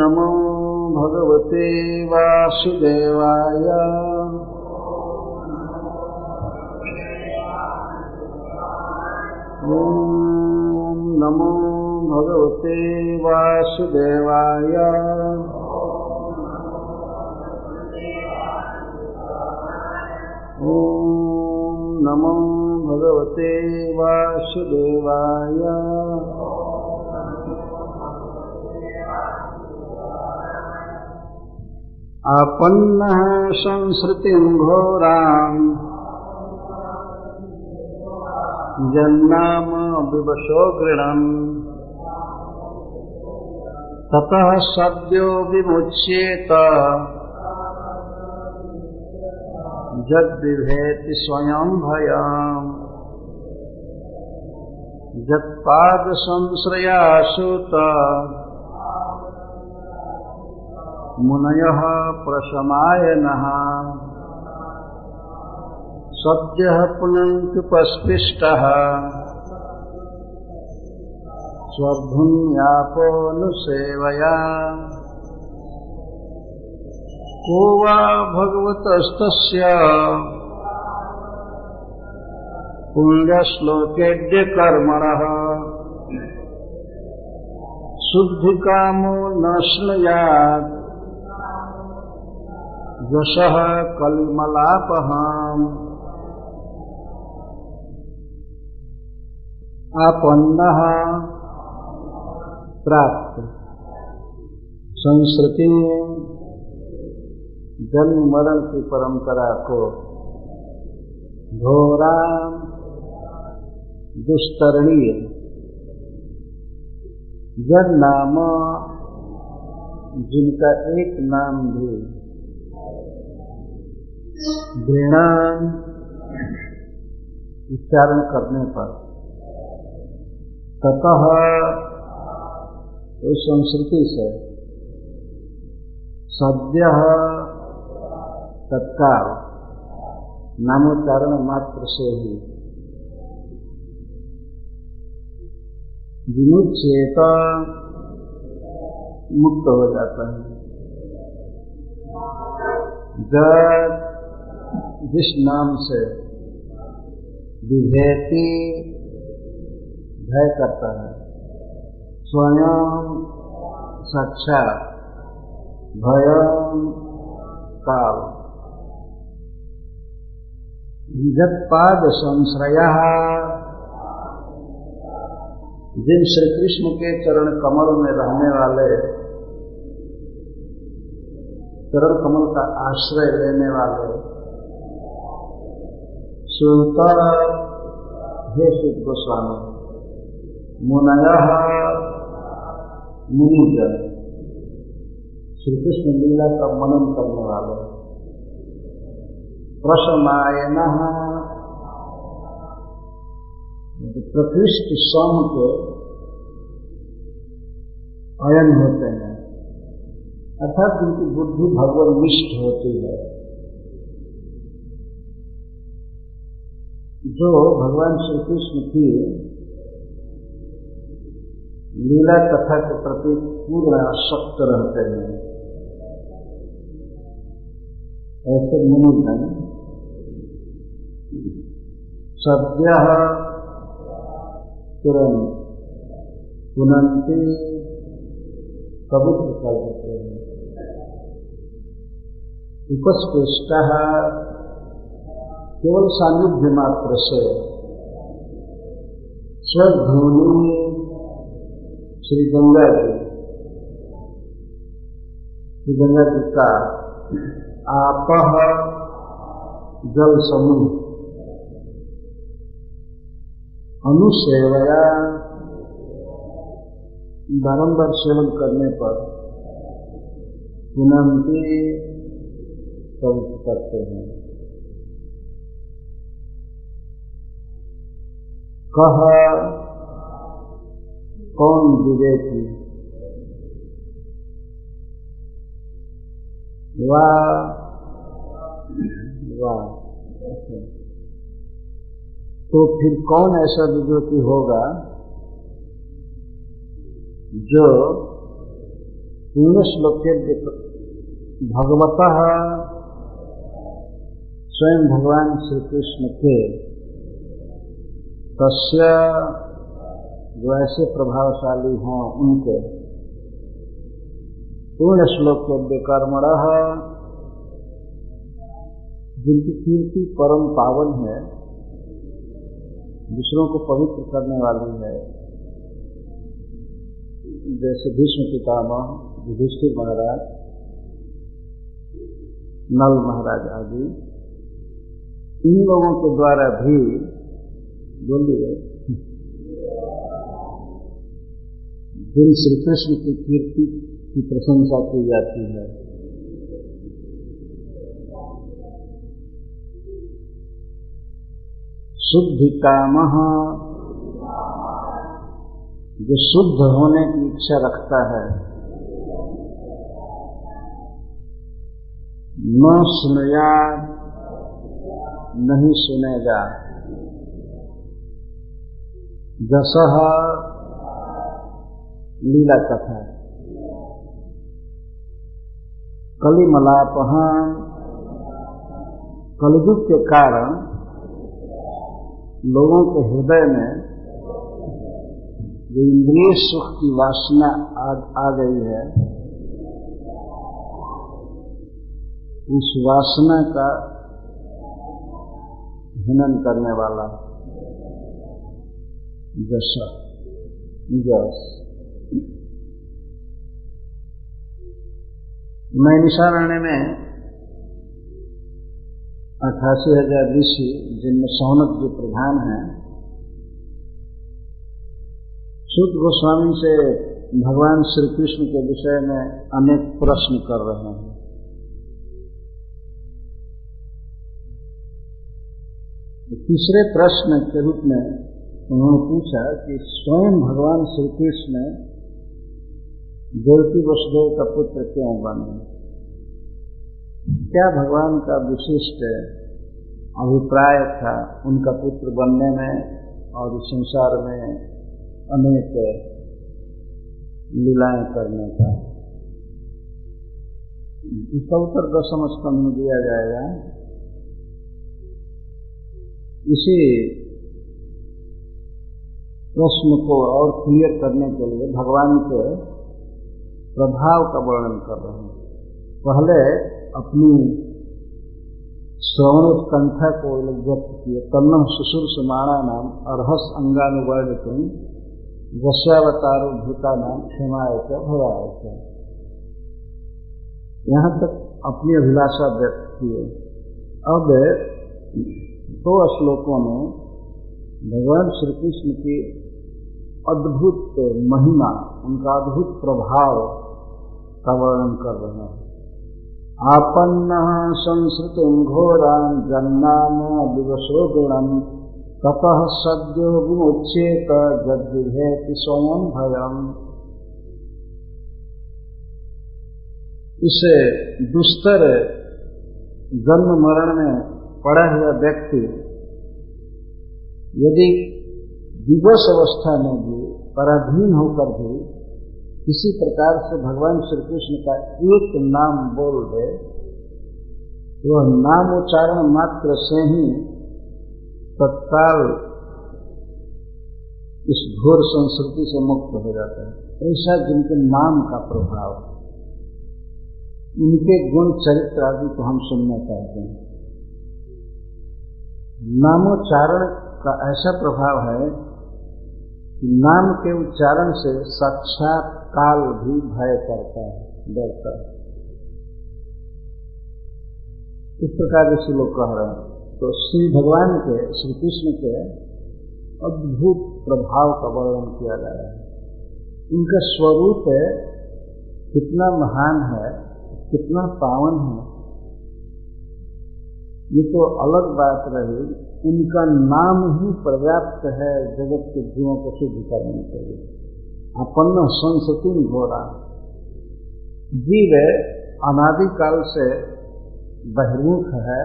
नमो भगवते वासुदेवाय। ओम नमो भगवते वासुदेवाय। ओम नमो भगवते वासुदेवाय। आपन्नः संसृतिं घोरां जन्नाम विवशो गृणन् ततः सद्यो विमुच्येत जद्विभेति स्वयं भयम्। जत्पाद संश्रयासुत मुनयः प्रशमायनः सद्यः पुनन्त्युपस्पृष्टः स्वर्धुन्यापोऽनुसेवया। को वा भगवतस्तस्य पुण्यश्लोकेऽद्य कर्मणः शुद्धिकामो न स्नुयात् यशः कलिमलापहम्। आपन्नः प्राप्त संस्कृति जन्म मरण की परंपरा को घोरा दुस्तरणीय जन नाम जिनका एक नाम भी गृणान उच्चारण करने पर ततः उस संस्कृति से सद्य तत्काल नामोच्चारण मात्र से ही विमुच्येत मुक्त हो जाता है। जब जिस नाम से विभेति भय करता है स्वयं साक्षात भयं काल। जत्पाद संश्रयः जिन श्री कृष्ण के चरण कमल में रहने वाले चरण कमल का आश्रय लेने वाले सुनता हे सुत गोस्वामी मुनयः मुनिजन श्री कृष्ण लीला का मनन करने वाले प्रशमायनः प्रकृष्ट सम के अयन होते हैं अर्थात जिनकी बुद्धि भगवान निष्ठ होती है, जो भगवान श्री कृष्ण की लीला कथा के प्रति पूर्ण आसक्त रहते हैं, ऐसे मुनिजन सद्यः तुरंत पुनन्ति पवित्र कर देते हैं। उपस्पृष्टः केवल सानिध्य मात्र से स्वधूनि श्री गंगा जी का आपः जल समूह अनुसेवया बारंबार सेवन करने पर पुनन्ति पवित्र करते हैं। कह कौन विवेकी वाह तो फिर कौन ऐसा विवेकी होगा जो पूर्ण श्लोके भगवतः स्वयं भगवान श्री कृष्ण के तस्य जो ऐसे प्रभावशाली हों उनके पूर्ण श्लोक कर्मण जिनकी कीर्ति परम पावन है, दूसरों को पवित्र करने वाली है, जैसे भीष्म पितामह, युधिष्ठिर महाराज, नल महाराज आदि, इन लोगों के द्वारा भी बोलिए जिन श्री कृष्ण की कीर्ति की प्रशंसा की जाती है, शुद्धि कामः, जो शुद्ध होने की इच्छा रखता है, न सुनयाद, नहीं सुनेगा, जसः लीला कथा, कलिमलापः, कलयुग के कारण लोगों के हृदय में जो इंद्रिय सुख की वासना आ गई है, उस वासना का हनन करने वाला जस नैमिषारण्य में 88,000 ऋषि, जिनमें शौनक जो प्रधान हैं, सूत गोस्वामी से भगवान श्री कृष्ण के विषय में अनेक प्रश्न कर रहे हैं। तीसरे प्रश्न के रूप में उन्होंने पूछा कि स्वयं भगवान श्री कृष्ण देवकी वसुदेव का पुत्र क्यों बने? क्या भगवान का विशिष्ट अभिप्राय था उनका पुत्र बनने में और इस संसार में अनेक लीलाएं करने का? इसका उत्तर 10वें स्कंद में दिया जाएगा। इसी प्रश्न को और क्लियर करने के लिए भगवान के प्रभाव का वर्णन कर रहे हैं। पहले अपनी श्रवणोत्कंठा को व्यक्त किए। तन्नः शुश्रूषमाणा नाम अर्हस अंगानुवर्णितुम वश्यावतारो भूता नाम क्षमाय च भवाय च। यहाँ तक अपनी अभिलाषा व्यक्त किए। अब 2 श्लोकों में भगवान श्री कृष्ण की अद्भुत महिमा, उनका अद्भुत प्रभाव का वर्णन कर रहे हैं। आपन्नः संसृतिं घोरान् जन्नाम दिवसो गुणम् ततः सद्यो विमुच्येत जद्विधेति स्वयं भयम्। इसे दुस्तर जन्म मरण में पड़ा हुआ व्यक्ति यदि विवश अवस्था में भी पराधीन होकर भी किसी प्रकार से भगवान श्री कृष्ण का एक नाम बोल दे, वह नाम उच्चारण मात्र से ही तत्काल इस घोर संस्कृति से मुक्त हो जाता है। ऐसा जिनके नाम का प्रभाव, उनके गुण चरित्र आदि को हम सुनना चाहते हैं। नामोच्चारण का ऐसा प्रभाव है कि नाम के उच्चारण से साक्षात काल भी भय करता है, डरता है। इस प्रकार से लोग कह रहे हैं। तो श्री भगवान के, श्री कृष्ण के अद्भुत प्रभाव का वर्णन किया जा रहा है। उनका स्वरूप कितना महान है, कितना पावन है, ये तो अलग बात रही। उनका नाम ही पर्याप्त है जगत के जीवों को सिद्ध करने के लिए। अपन्न संसतिं घोरा, जीव अनादिकाल से बहिर्मुख है,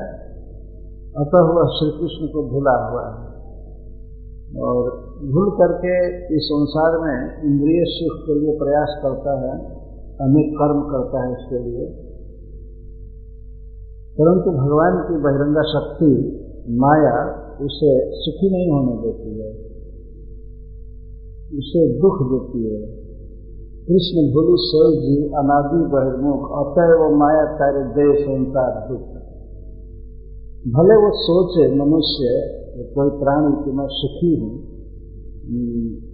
अतः वह श्री कृष्ण को भूला हुआ है और भूल करके इस संसार में इंद्रिय सुख के लिए प्रयास करता है अनेक कर्म करता है इसके लिए, परंतु भगवान की बहिरंगा शक्ति माया उसे सुखी नहीं होने देती है, उसे दुख देती है। कृष्ण भूलि सोई जी अनादि बहिर्मुख, अतएव माया तारे दे संसार दुख। भले वो सोचे मनुष्य कोई प्राणी कि मैं सुखी हूँ,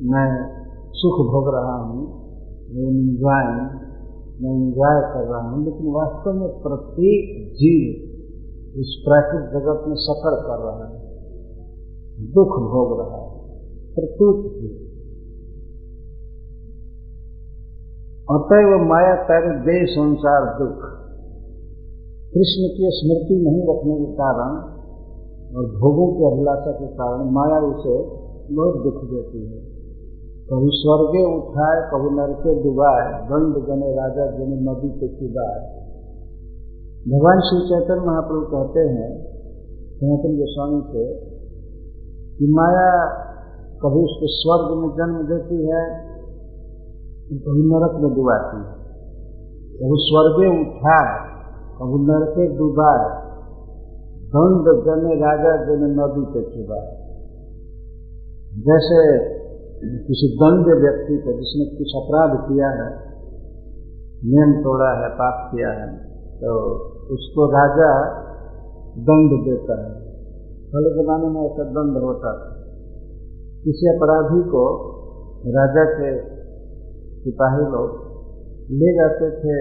मैं सुख भोग रहा हूँ, मैं एंजॉय कर रहा हूँ, लेकिन वास्तव में प्रत्येक जीव इस प्राकृतिक जगत में सफर कर रहा है, दुख भोग रहा है, प्रत्येक जीव। अतएव माया तारे दे संसार दुख। कृष्ण की स्मृति नहीं रखने के कारण और भोगों की अभिलाषा के कारण माया उसे बहुत दुख देती है। कभी स्वर्गे उठाए, कभी नरके डुबाए, दंड जने राजा जने नदी पे चुबाए। भगवान श्री चैतन्य महाप्रभु कहते हैं सनातन गोस्वामी से कि माया कभी उसको स्वर्ग में जन्म देती है, कभी नरक में डुबाती है, कभी स्वर्गे उठाए, कभी नरके डुबाए, दंड जने राजा जने नदी पे चुबाए। जैसे किसी दंड व्यक्ति को जिसने कुछ अपराध किया है, नियम तोड़ा है, पाप किया है, तो उसको राजा दंड देता है। पहले जमाने में ऐसा दंड होता था, किसी अपराधी को राजा के सिपाही लोग ले जाते थे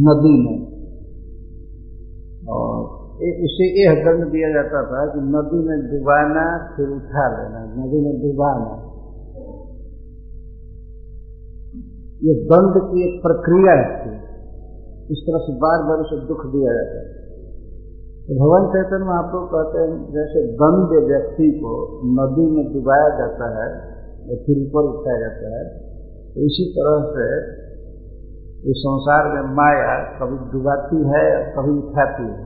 नदी में और उसे यह दंड दिया जाता था कि नदी में डुबाना फिर उठा लेना, नदी में डुबाना। ये दंड की एक प्रक्रिया थी, इस तरह से बार बार उसे दुख दिया जाता है। तो भगवान चैतन्य महाप्रभु कहते हैं जैसे दंड व्यक्ति को नदी में डुबाया जाता है और फिर ऊपर उठाया जाता है, तो इसी तरह से इस संसार में माया कभी डुबाती है और कभी उठाती है।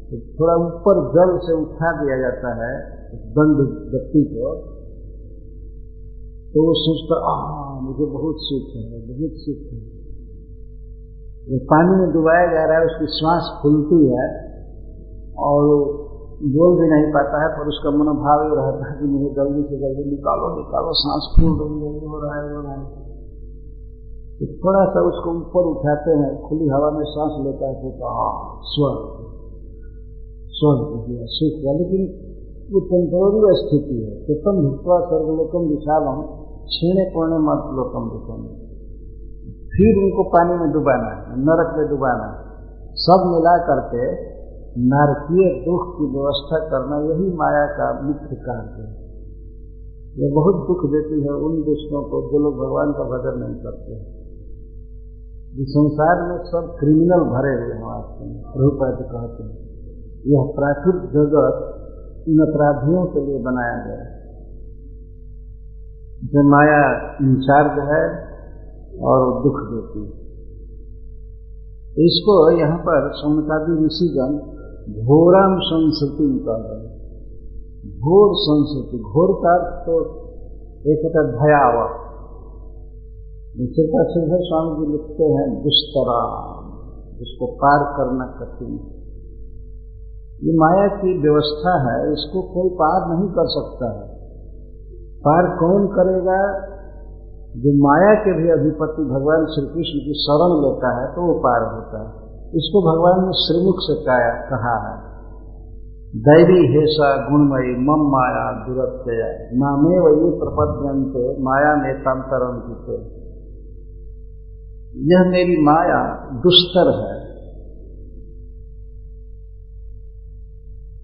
तो थोड़ा ऊपर जल से उठा दिया जाता है दंड व्यक्ति को, तो वो सोचता मुझे बहुत सुख है, बहुत सुख है। जब पानी में डुबाया जा रहा है, उसकी श्वास फूलती है और बोल भी नहीं पाता है, पर उसका मनोभाव ये रहता है कि मुझे जल्दी से जल्दी निकालो निकालो, सांस फूल रही है, हो रहा है। तो थोड़ा सा उसको ऊपर उठाते हैं, खुली हवा में सांस लेता है, तो स्वर्ग दिया, सुख हुआ। लेकिन वो टेम्पोररी स्थिति है। चित्तम भुक्त्वा सर्वलोकम विशालम क्षीणे पूर्णे मत लोकम दुखम। फिर उनको पानी में डुबाना, नरक में डुबाना, सब मिला करके नरकीय दुख की व्यवस्था करना, यही माया का मुख्य कार्य है। यह बहुत दुख देती है उन दुष्टों को जो लोग भगवान का भजन नहीं करते। इस संसार में सब क्रिमिनल भरे हुए हैं। प्रभुपाद कहते हैं यह प्राकृतिक जगत इन अपराधियों के लिए बनाया गया है। जो माया इंचार्ज है और दुख देती है। इसको यहाँ पर सौनकादि ऋषिगण घोरम संस्कृति कर रहे हैं। घोर संस्कृति, घोर का तो एक होता भयावह। श्रीधर स्वामी जी लिखते हैं दुष्तरा, जिसको पार करना कठिन। ये माया की व्यवस्था है, इसको कोई पार नहीं कर सकता है। पार कौन करेगा? जो माया के भी अधिपति भगवान श्री कृष्ण की शरण लेता है तो वो पार होता है। इसको भगवान ने श्रीमुख से कहा है, दैवी हेषा गुणमयी मम माया दुरत्यया नामेव ये प्रपद्यन्ते माया नेतांतरम कृते। यह मेरी माया दुष्कर है।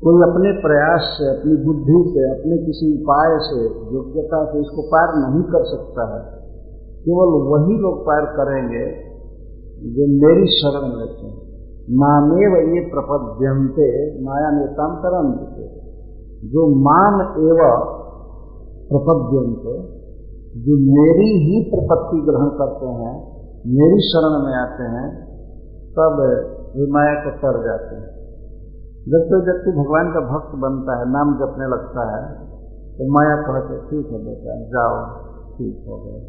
कोई अपने प्रयास से, अपनी बुद्धि से, अपने किसी उपाय से, योग्यता से इसको पार नहीं कर सकता है। केवल वही लोग पार करेंगे जो मेरी शरण लेते हैं। मामेव ये प्रपद्यन्ते माया नेतांतरम कृते। जो माम एव प्रपद्यन्ते, जो मेरी ही प्रपत्ति ग्रहण करते हैं, मेरी शरण में आते हैं, तब वे माया को तर जाते हैं। जब कोई व्यक्ति भगवान का भक्त बनता है, नाम जपने लगता है, तो माया कहते ठीक है बेटा जाओ, ठीक हो गया।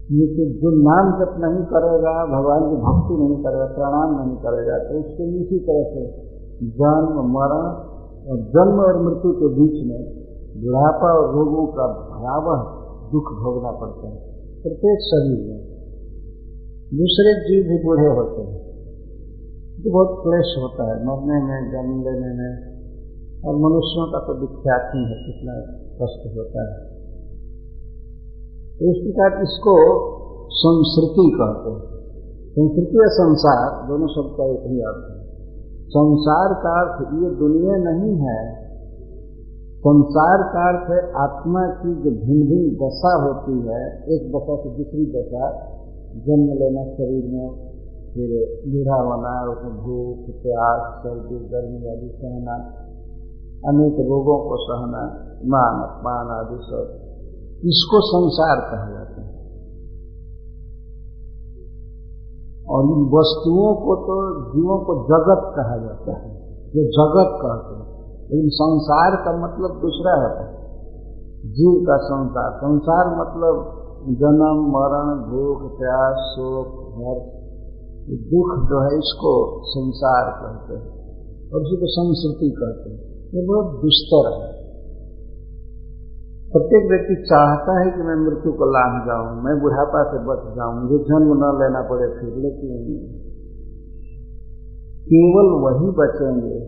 लेकिन जो नाम जप नहीं करेगा, भगवान की भक्ति नहीं करेगा, प्रणाम नहीं करेगा, तो उसको इसी तरह से जन्म मरण और जन्म और मृत्यु के बीच में बुढ़ापा और रोगों का भयावह दुख भोगना पड़ता है प्रत्येक शरीर में। दूसरे जीव भी बूढ़े होते हैं तो बहुत क्लेश होता है मरने में, जन्म लेने में, और मनुष्यों का तो विख्यात ही है कितना कष्ट होता है। तो इस प्रकार इसको संस्कृति कहते हैं। संस्कृति या संसार दोनों शब्द का एक ही अर्थ है। संसार का अर्थ ये दुनिया नहीं है, संसार का अर्थ है आत्मा की जो भिन्न भिन्न दशा होती है, एक दशा से दूसरी दशा, जन्म लेना शरीर में, फिर बूढ़ा होना, उसमें भूख प्यास सर्दी गर्मी आदि सहना, अनेक रोगों को सहना, मान अपमान आदि सब, इसको संसार कहा जाता है। और इन वस्तुओं को तो जीवों को जगत कहा जाता है, जो जगत कहते हैं। लेकिन संसार का मतलब दूसरा है, जीव का संसार। संसार मतलब जन्म मरण भूख प्यास शोक हर्ष दुख जो है इसको संसार कहते हैं और इसी को संस्कृति कहते हैं। ये बहुत दुस्तर है। प्रत्येक व्यक्ति चाहता है कि मैं मृत्यु को लांघ जाऊं, मैं बुढ़ापा से बच जाऊं, मुझे जन्म न लेना पड़े फिर। लेकिन केवल वही बचेंगे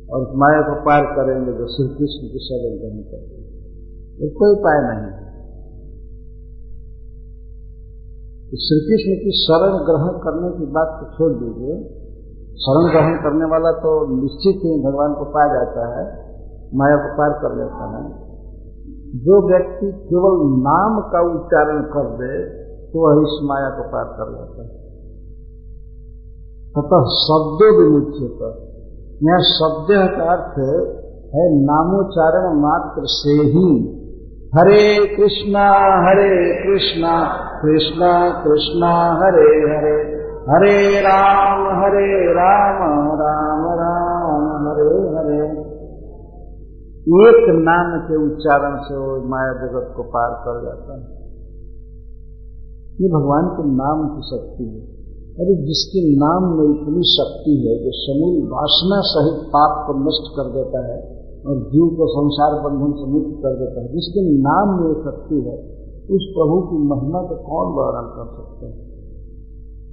और माया को पार करेंगे जो श्री कृष्ण की शरण ग्रहण करते हैं। कोई उपाय नहीं है। श्री कृष्ण की शरण ग्रहण करने की बात को छोड़ दीजिए। शरण ग्रहण करने वाला तो निश्चित ही भगवान को पा जाता है, माया को पार कर लेता है। जो व्यक्ति केवल नाम का उच्चारण कर दे तो वह इस माया को पार कर लेता है। अतः शब्दों विमुच्यते, यह शब्द का अर्थ है नामोच्चारण मात्र से ही। हरे कृष्णा कृष्णा कृष्णा हरे हरे, हरे राम राम राम हरे हरे। एक नाम के उच्चारण से वो माया जगत को पार कर जाता है। ये भगवान के नाम की शक्ति है। अरे जिसके नाम में इतनी शक्ति है जो समूल वासना सहित पाप को नष्ट कर देता है और जीव को संसार बंधन से मुक्त कर देता है, जिसके नाम में शक्ति है, उस प्रभु की महिमा को कौन वर्णन कर सकते हैं।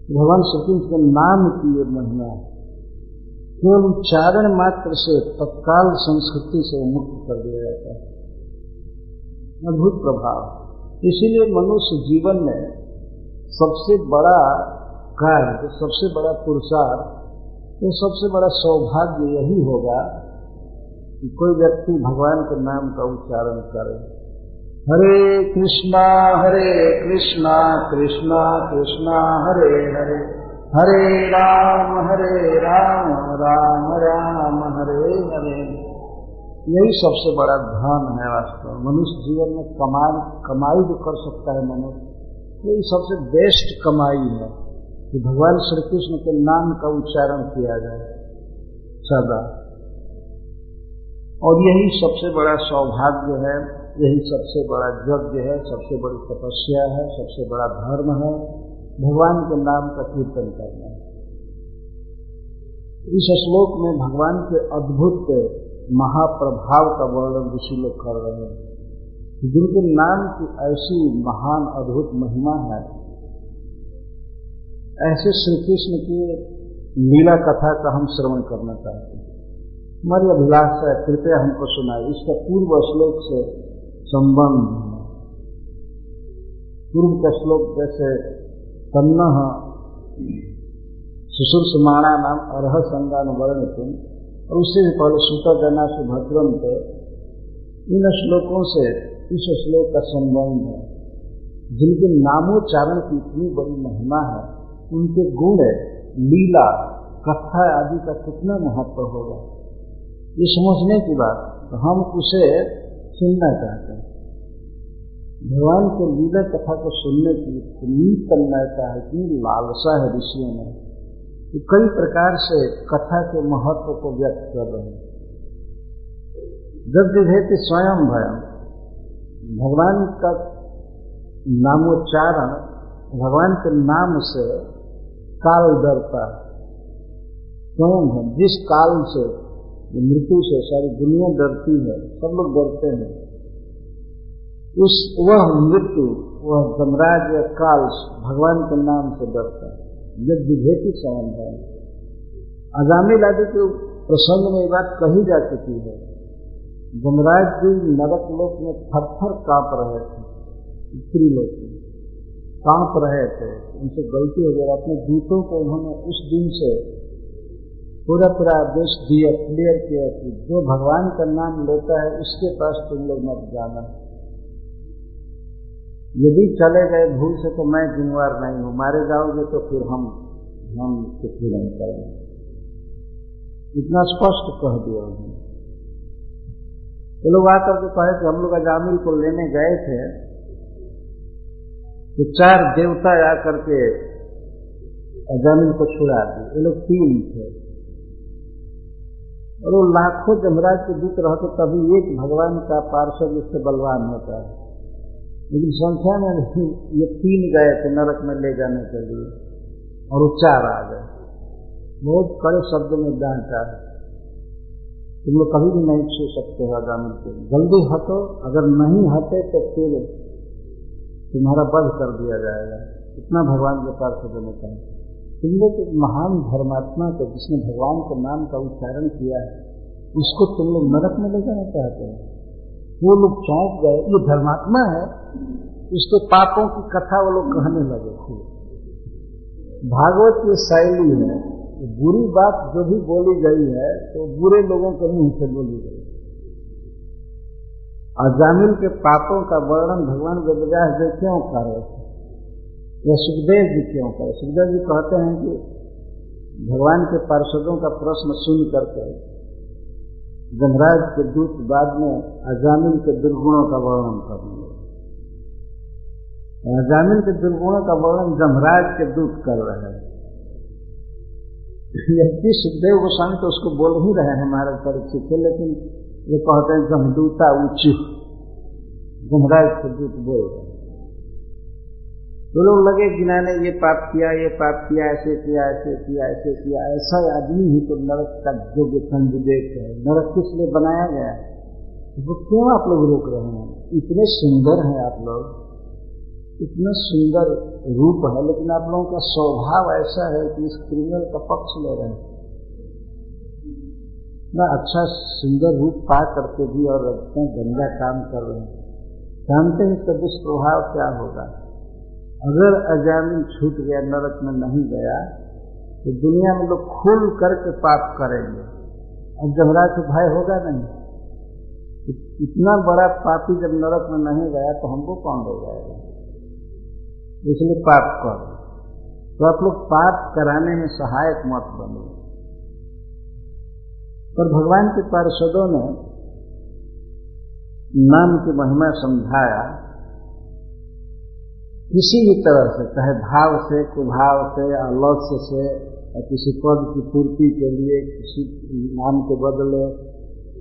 भगवान श्री कृष्ण के नाम की ये महिमा है। केवल उच्चारण मात्र से तत्काल संस्कृति से मुक्त कर दिया जाता है। अद्भुत प्रभाव। इसीलिए मनुष्य जीवन में सबसे बड़ा कार्य, सबसे बड़ा पुरुषार्थ, तो सबसे बड़ा सौभाग्य यही होगा कि कोई व्यक्ति भगवान के नाम का उच्चारण करे। हरे कृष्णा कृष्णा कृष्णा हरे हरे, हरे राम राम राम हरे हरे। यही सबसे बड़ा धन है वास्तव। मनुष्य जीवन में कमाई जो कर सकता है मनुष्य, यही सबसे बेस्ट कमाई है कि भगवान श्री कृष्ण के नाम का उच्चारण किया जाए सदा। और यही सबसे बड़ा सौभाग्य है, यही सबसे बड़ा यज्ञ है, सबसे बड़ी तपस्या है, सबसे बड़ा धर्म है, भगवान के नाम का कीर्तन करना है। इस श्लोक में भगवान के अद्भुत महाप्रभाव का वर्णन ऋषि लोग कर रहे हैं। जिनके नाम की ऐसी महान अद्भुत महिमा है, ऐसे श्री कृष्ण की लीला कथा का हम श्रवण करना चाहते हैं। हमारी अभिलाषा है, कृपया हमको सुनाए। इसका पूर्व श्लोक से संबंध है। पूर्व का श्लोक जैसे तन्नः सुशुर्षमाणा नाम अर्ह संगान वर्णितुम, और उससे भी पहले सूतजना से भद्रम थे। इन श्लोकों से इस श्लोक का संबंध है। जिनके नामोच्चारण की इतनी बड़ी महिमा है, उनके गुण लीला कथा आदि का कितना महत्व होगा, ये समझने की बात, तो हम उसे सुनना चाहते हैं। भगवान के लीला कथा को सुनने की इतनी तन्मयता है, इतनी लालसा है ऋषियों में, कि कई प्रकार से कथा के महत्व को व्यक्त कर रहे हैं। जब विभेति स्वयं भयम, भगवान का नामोच्चारण, भगवान के नाम से काल डरता है। क्यों है? जिस काल से, मृत्यु से सारी दुनिया डरती है, सब लोग डरते हैं, वह मृत्यु, वह जमराज या काल भगवान के नाम से डरता है। जब विभेदी संबंध है। आगामी आदि के प्रसंग में ये बात कही जा चुकी है। जमराज जी नरक लोक में थर-थर कांप रहे थे, त्रिलोक में कांप रहे थे, उनसे गलती हो गई। अपने दूतों को उन्होंने उस दिन से पूरा आदेश दिया, क्लियर किया कि जो भगवान का नाम लेता है उसके पास तुम लोग मत जाना। यदि चले गए भूल से तो मैं जिम्मेवार नहीं हूं, मारे जाओगे तो फिर हम कुछ भी नहीं करेंगे। इतना स्पष्ट कह दिया उन्होंने। ये लोग आकर के कहे कि हम लोग अजामिल को लेने गए थे तो 4 देवता आकर के अजामिल को छुड़ा दिए। ये लोग 3 थे और वो लाखों जमराज के दूत रहते तभी एक भगवान का पार्षद उससे बलवान होता है। लेकिन संख्या में ये 3 गए थे नरक में ले जाने के लिए और वो 4 आ गए। बहुत कड़े शब्द में डांटा है, तुम लोग कभी भी नहीं छू सकते हो अजामिल को, जल्दी हटो, अगर नहीं हटे तो फिर तुम्हारा वध कर दिया जाएगा। इतना भगवान के पार्षदों ने कहा। तुम लोग एक महान धर्मात्मा को, जिसने भगवान के नाम का उच्चारण किया है, उसको तुम लोग नरक में ले जाना चाहते हैं। वो लोग चौंक गए, ये धर्मात्मा है, उसके पापों की कथा वो लोग कहने लगे थे। भागवत की शैली है, बुरी बात जो भी बोली गई है तो बुरे लोगों के मुंह से बोली गई। अजामिल के पापों का वर्णन भगवान वेदव्यास जी क्यों कर रहे थे, या सुखदेव जी क्यों कर? सुखदेव जी कहते हैं कि भगवान के पार्षदों का प्रश्न सुन करके जमराज के दूत बाद में अजामिल के दुर्गुणों का वर्णन करने लगे। अजामिल के दुर्गुणों का वर्णन जमराज के दूत कर रहे हैं। यदि सुखदेव गोस्वामी तो उसको बोल ही रहे हैं महाराज परीक्षित से, लेकिन ये कहते हैं जमदूता ऊंची, जमराज के दूत बोल रहे हैं। तो लोग लगे गिनाने, ये पाप किया, ये पाप किया, ऐसे किया, ऐसे किया, ऐसे किया। ऐसा आदमी ही तो नरक का योग्य कैंडिडेट है। नरक किस लिए बनाया गया है? वो क्यों आप लोग रोक रहे हैं? इतने सुंदर हैं आप लोग, इतना सुंदर रूप है, लेकिन आप लोगों का स्वभाव ऐसा है कि इस क्रिमिनल का पक्ष ले रहे हैं। इतना अच्छा सुंदर रूप पा करके भी और इतना गंदा काम कर रहे हैं। जानते हैं इसका दुष्प्रभाव क्या होगा? अगर अजामिल छूट गया, नरक में नहीं गया, तो दुनिया में लोग खुल करके पाप करेंगे। अब जमराज से भय होगा नहीं। इतना बड़ा पापी जब नरक में नहीं गया तो हमको कौन ले जाएगा? इसलिए पाप करो। तो आप लोग पाप कराने में सहायक मत बनो। पर भगवान के पार्षदों ने नाम की महिमा समझाया। किसी भी तरह से, चाहे भाव से, कुभाव से, आलस्य से, किसी पद की पूर्ति के लिए किसी नाम के बदले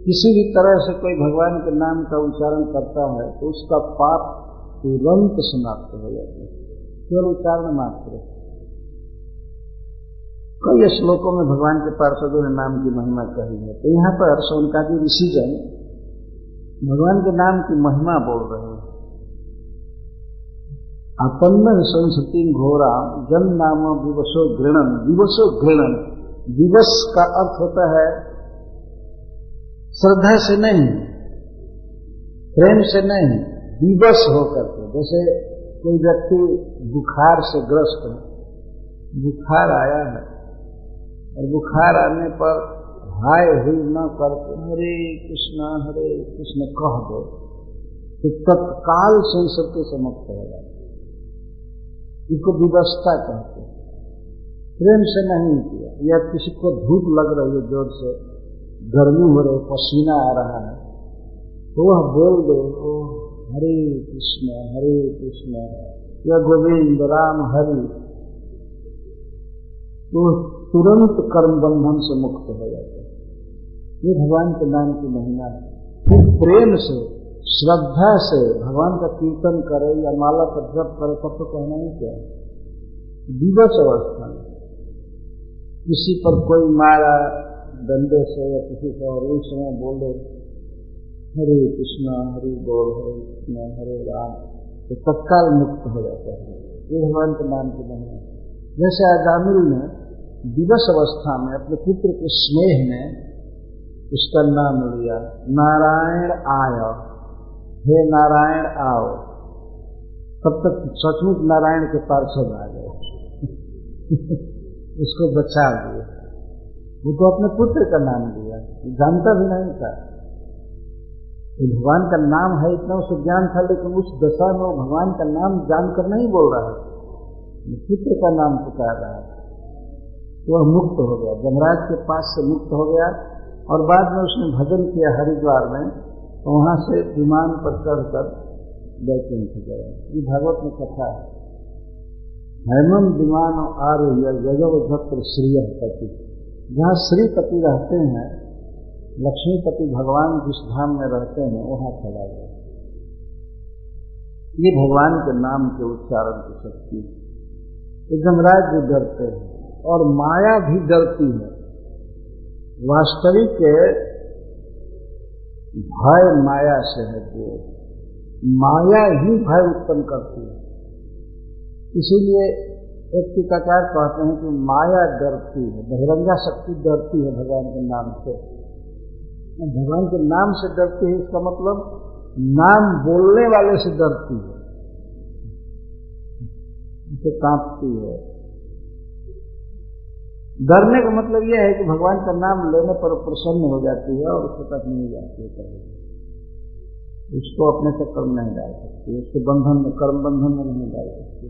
किसी भी तरह से कोई भगवान के नाम का उच्चारण करता है तो उसका पाप तुरंत समाप्त हो जाता है, केवल उच्चारण मात्र। कई श्लोकों में भगवान के पार्षदों ने नाम की महिमा कही है। तो यहाँ पर शौनकादि ऋषिजन भगवान के नाम की महिमा बोल रहे हैं। अपन्न संस्कृति घोरा जन नाम विवशो घृणन। विवशो घृणन, विवश का अर्थ होता है श्रद्धा से नहीं, प्रेम से नहीं, विवश होकर के। जैसे कोई व्यक्ति बुखार से ग्रस्त है, बुखार आया है और बुखार आने पर हाय हुई न करके हरे कृष्ण कह दो तो तत्काल संस्कृति से मुक्त हो जाए। इसको विवस्था कहते हैं। प्रेम से नहीं किया, या किसी को धूप लग रही है, जोर से गर्मी हो रही, पसीना आ रहा है, तो वह बोल दो हरे कृष्ण या गोविंद राम हरि, तो तुरंत कर्म बंधन से मुक्त हो जाता है। ये भगवान के नाम की महिमा है। फिर प्रेम से श्रद्धा से भगवान का कीर्तन करे या माला पर जप करे तब तो कहना ही क्या। विवश अवस्था में किसी पर कोई मारा डंडे से या किसी को और उस समय बोले हरे कृष्णा हरि बोल हरे कृष्णा हरे राम, तो तत्काल मुक्त हो जाता है। ये भगवान के नाम की महिमा। जैसे अजामिल ने विवश अवस्था में अपने पुत्र के स्नेह में उसका नाम लिया, नारायण आय, हे नारायण आओ, तब तक सचमुच नारायण के पार्षद आ गए उसको बचा दिए। वो तो अपने पुत्र का नाम लिया, जानता भी नहीं था भगवान का नाम है, इतना उसे ज्ञान था, लेकिन उस दशा में वो भगवान का नाम जानकर नहीं बोल रहा है, पुत्र का नाम पुकार रहा है। वह मुक्त हो गया, जमराज के पास से मुक्त हो गया। और बाद में उसने भजन किया हरिद्वार में, तो वहां से विमान पर चढ़कर वैकुंठ गया। ये भागवत में कथा है। हेमम विमान आरोह्य गजव धत्र श्रीपति, जहाँ श्रीपति रहते हैं, लक्ष्मीपति भगवान जिस धाम में रहते हैं वहां चला गया। ये भगवान के नाम के उच्चारण की शक्ति। तो जमराज भी डरते हैं और माया भी डरती है। वास्तविक भय माया से है, जो माया ही भय उत्पन्न करती है। इसीलिए एक टीकाकार कहते हैं कि माया डरती है, बहिरंगा शक्ति डरती है भगवान के नाम से। भगवान के नाम से डरती है, इसका मतलब नाम बोलने वाले से डरती है, उसे कांपती है। डरने का मतलब यह है कि भगवान का नाम लेने पर प्रसन्न हो जाती है और उसके तक नहीं जाती है, उसको अपने चक्कर में नहीं डाल सकती, उसके बंधन में, कर्म बंधन में नहीं डाल सकती।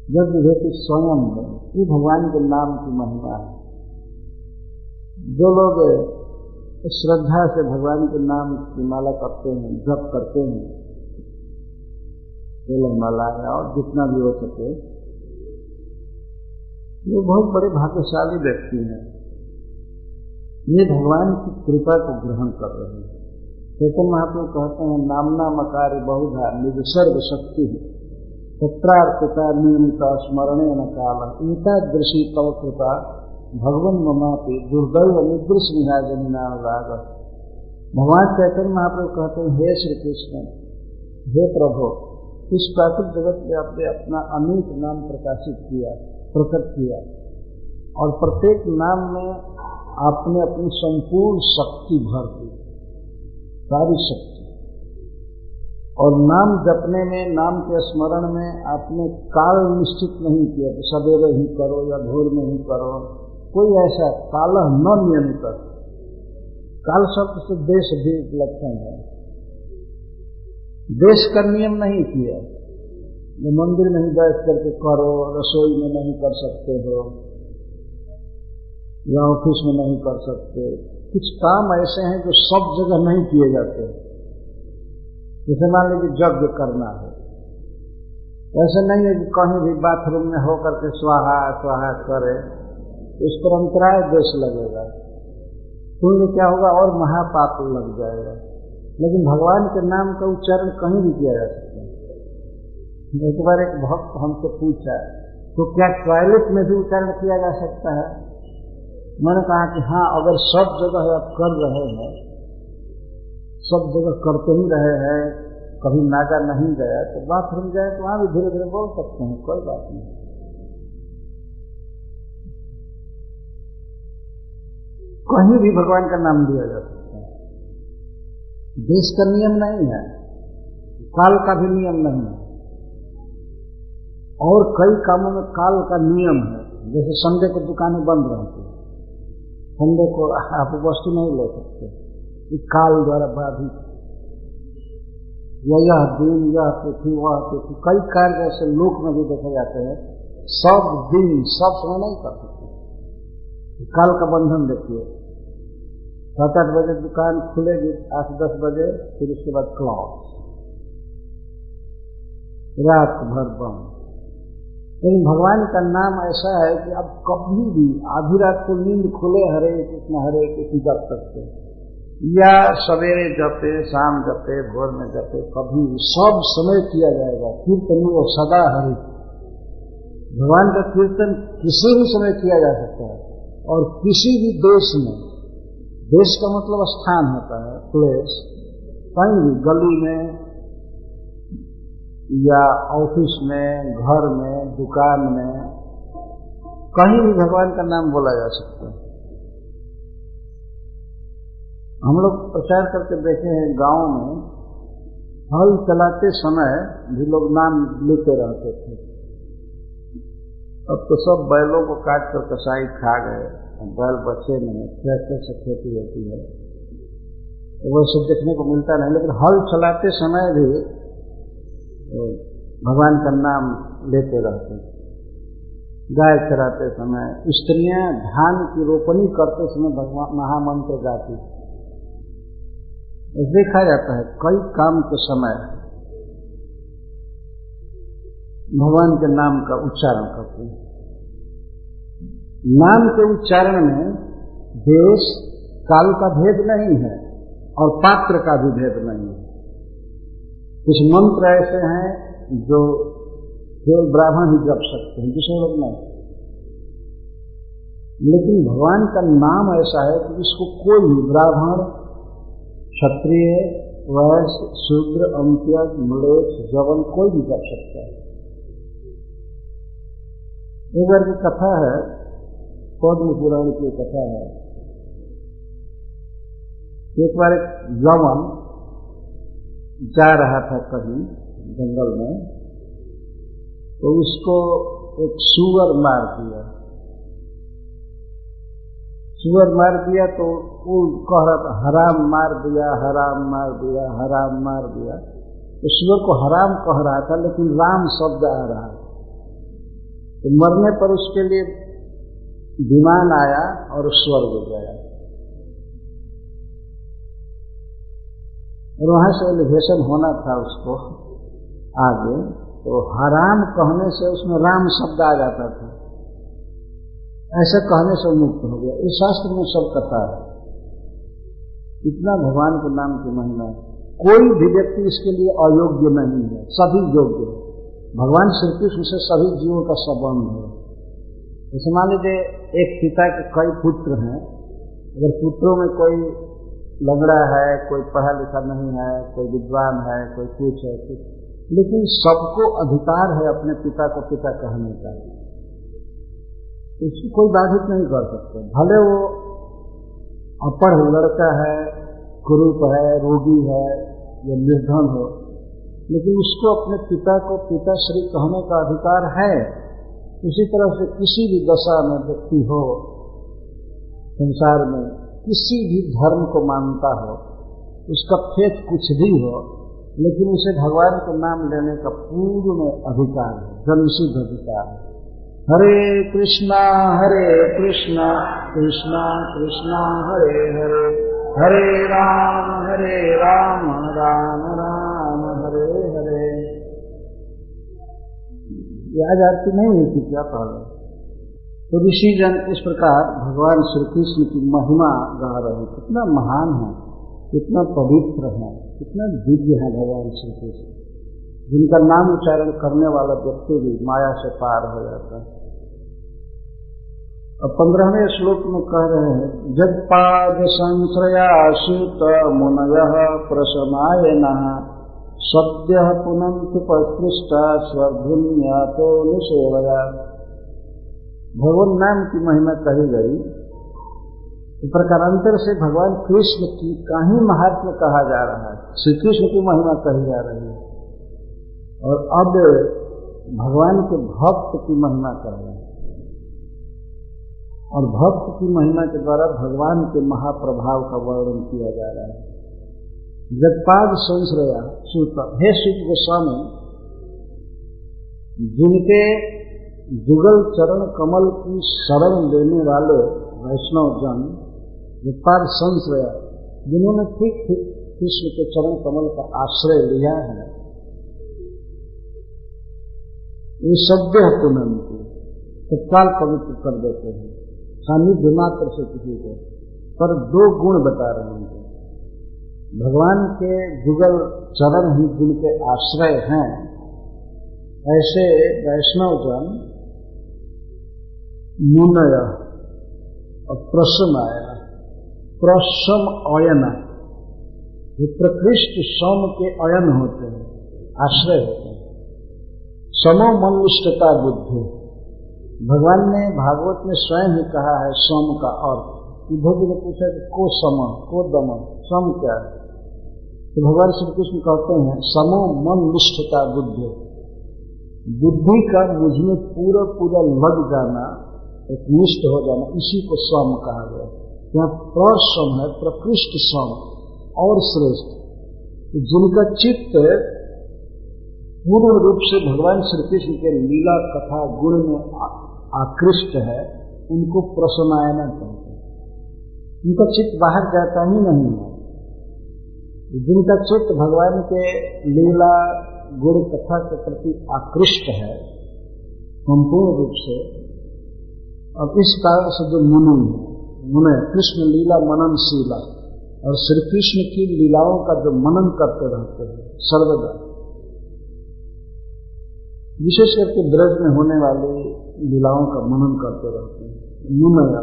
जब विभेति स्वयं है, ये भगवान के नाम की महिमा है। जो लोग श्रद्धा से भगवान के नाम की माला करते हैं, जप करते हैं, केवल माला और जितना भी हो सके, ये बहुत बड़े भाग्यशाली व्यक्ति हैं। ये भगवान की कृपा को ग्रहण कर रहे हैं। चैतन्य महाप्रभु कहते हैं, नामना मकारी बहुधा निज सर्व शक्ति तत्रार्पिता नियमिता स्मरणे न काल एतादृशी तव कृपा भगवन ममापि दुर्दैव निदृश निहाजनानुराग। भगवान चैतन्य महाप्रभु कहते हैं, हे श्री कृष्ण, हे प्रभु, इस प्राकृतिक जगत में आपने अपना अनेक नाम प्रकाशित किया, प्रकट किया, और प्रत्येक नाम में आपने अपनी संपूर्ण शक्ति भर दी, सारी शक्ति। और नाम जपने में, नाम के स्मरण में आपने काल निश्चित नहीं किया कि सवेरे ही करो या भोर में ही करो, कोई ऐसा काल न नियमित। काल शब्द से देश भी लक्षण है, देश का नियम नहीं किया। जो मंदिर में ही बैठ करके करो, रसोई में नहीं कर सकते हो या ऑफिस में नहीं कर सकते। कुछ काम ऐसे हैं जो सब जगह नहीं किए जाते। जैसे मान लीजिए यज्ञ करना है, ऐसा नहीं है कि कहीं भी बाथरूम में हो करके स्वाहा स्वाहा करे, इस पर अंतराय देश लगेगा, तो ये क्या होगा, और महापाप लग जाएगा। लेकिन भगवान के नाम का उच्चारण कहीं भी किया जा सकता है। एक बार एक भक्त हमसे पूछा, तो क्या टॉयलेट में भी उच्चारण किया जा सकता है? मैंने कहा कि हाँ, अगर सब जगह आप कर रहे हैं, सब जगह करते ही रहे हैं, कभी नागा नहीं गया, तो बाथरूम जाए तो वहां भी धीरे धीरे बोल सकते हैं, कोई बात नहीं। कहीं भी भगवान का नाम लिया जा सकता है। देश का नियम नहीं है, काल का भी नियम नहीं है, और कई कामों में काल का नियम है। जैसे संडे को दुकानें बंद रहती है, संडे को आप वस्तु नहीं ले सकते, इस काल द्वारा बाधित। यह दिन, यह तिथि, वह तिथि, कई कार्य ऐसे लोक में भी देखे जाते हैं, सब दिन सब समय नहीं कर सकते। काल का बंधन देखिए, 7-8 बजे दुकान खुलेगी, 8-10 बजे, फिर उसके बाद क्लॉज, रात भर बंद। लेकिन भगवान का नाम ऐसा है कि अब कभी भी आधी रात को नींद खुले हरे कृष्ण जप सकते, या सवेरे जपे, शाम जपे, भोर में जपे, कभी सब समय किया जाएगा। कीर्तन वो सदा हरि, भगवान का कीर्तन किसी भी समय किया जा सकता है और किसी भी देश में। देश का मतलब स्थान होता है, प्लेस। कहीं भी गली में या ऑफिस में, घर में, दुकान में, कहीं भी भगवान का नाम बोला जा सकता है। हम लोग प्रचार करके देखे हैं, गांव में हल चलाते समय भी लोग नाम लेते रहते थे। अब तो सब बैलों को काट कर कसाई खा गए, बैल बचे नहीं, ट्रैक्टर से खेती होती है, वो सब देखने को मिलता नहीं। लेकिन हल चलाते समय भी भगवान का नाम लेते रहते। गाय चराते समय, स्त्रियां धान की रोपनी करते समय भगवान महामंत्र गाती। देखा जाता है कई काम के समय भगवान के नाम का उच्चारण करते हैं। नाम के उच्चारण में देश काल का भेद नहीं है और पात्र का भी भेद नहीं है। कुछ मंत्र ऐसे हैं जो केवल ब्राह्मण ही जप सकते हैं, दूसरे लोग नहीं। लेकिन भगवान का नाम ऐसा है कि इसको कोई भी ब्राह्मण, क्षत्रिय, वैश्य, शूद्र, अंत्य, मलेच्छ, जवन कोई भी जप सकता है। एक बार की कथा है, पद्म पुराण की कथा है। एक बार एक यवन जा रहा था कहीं जंगल में, तो उसको एक सूअर मार दिया। सूअर मार दिया तो वो कह रहा था हराम मार दिया, हराम मार दिया, हराम मार दिया। तो सूअर को हराम कह रहा था, लेकिन राम शब्द आ रहा था। तो मरने पर उसके लिए विमान आया और स्वर्ग गया, और वहां से एलिवेशन होना था उसको आगे। तो हराम कहने से उसमें राम शब्द आ जाता था, ऐसा कहने से मुक्त हो गया। इस शास्त्र में सब कथा है। इतना भगवान के नाम की महिमा, कोई भी व्यक्ति इसके लिए अयोग्य नहीं है, सभी योग्य है। भगवान श्री कृष्ण से सभी जीवों का संबंध है। जैसे मान लीजिए एक पिता के कई पुत्र हैं, अगर पुत्रों में कोई लंगड़ा है, कोई पढ़ा लिखा नहीं है, कोई विद्वान है, कोई कुछ है कुछ, लेकिन सबको अधिकार है अपने पिता को पिता कहने का। इसको कोई बाधित नहीं कर सकते। भले वो अपढ़ लड़का है, कुरूप है, रोगी है या निर्धन हो, लेकिन उसको अपने पिता को पिताश्री कहने का अधिकार है। उसी तरह से किसी भी दशा में व्यक्ति हो, संसार में किसी भी धर्म को मानता हो, उसका फेथ कुछ भी हो, लेकिन उसे भगवान के नाम लेने का पूर्ण अधिकार है, जन्मसिद्ध अधिकार है। हरे कृष्णा कृष्णा कृष्णा हरे हरे, हरे राम राम राम हरे हरे। ये आज आरती नहीं हुई थी क्या पहले? तो ऋषि जन इस प्रकार भगवान श्री कृष्ण की महिमा गा रहे हैं। कितना महान है, कितना पवित्र है, कितना दिव्य है भगवान श्री कृष्ण, जिनका नाम उच्चारण करने वाला व्यक्ति भी माया से पार हो जाता है। अब 15वें श्लोक में कह रहे हैं, जगपाद संश्रयाश्रित मुनयः प्रशमायनः सद्य पुनन्ति पस्पृष्टा स्वर्धुन्यातो निषेवया। भगवान नाम की महिमा कही गई। इस प्रकारांतर से भगवान कृष्ण की का ही महात्म्य कहा जा रहा है, श्री कृष्ण की महिमा कही जा रही है। और अब भगवान के भक्त की महिमा कर रहे हैं, और भक्त की महिमा के द्वारा भगवान के महाप्रभाव का वर्णन किया जा रहा है। जगपाद संश्रया सूत, हे सूत गोस्वामी, जिनके जुगल चरण कमल की शरण लेने वाले वैष्णव जन, जगपाद संश्रया, जिन्होंने ठीक कृष्ण के चरण कमल का आश्रय लिया है, ये सद्य पुनन्ति, तत्काल पवित्र कर देते हैं, सानिध्य मात्र से किसी को। पर दो गुण बता रहे हैं। भगवान के जुगल चरण ही जिनके आश्रय हैं, ऐसे वैष्णवजन मुनय और प्रसमाय, प्रसम अयन, ये प्रकृष्ट सम के अयन होते हैं, आश्रय होते हैं। समो मनुष्यता बुद्धि, भगवान ने भागवत में स्वयं ही कहा है सम का अर्थ। उद्धव जी ने पूछा कि को सम को दम, सम क्या है? तो भगवान श्री कृष्ण कहते हैं समो मन निष्ठता बुद्धि, बुद्धि का मुझ में पूरा पूरा लग जाना, एक निष्ठ हो जाना, इसी को सम कहा गया। यहाँ प्रसम है, प्रकृष्ट सम और श्रेष्ठ। तो जिनका चित्त पूर्ण रूप से भगवान श्री कृष्ण के लीला कथा गुण में आकृष्ट है, उनको प्रसमायना कहते हैं। उनका चित्त बाहर जाता ही नहीं है। जिनका चित्त भगवान के लीला गुण कथा के प्रति आकृष्ट है संपूर्ण रूप से, अब इस कारण से जो मुनि है, मुने कृष्ण लीला मननशीला, और श्री कृष्ण की लीलाओं का जो मनन करते रहते हैं सर्वदा, विशेष करके ब्रज में होने वाली लीलाओं का मनन करते रहते हैं। मुनया,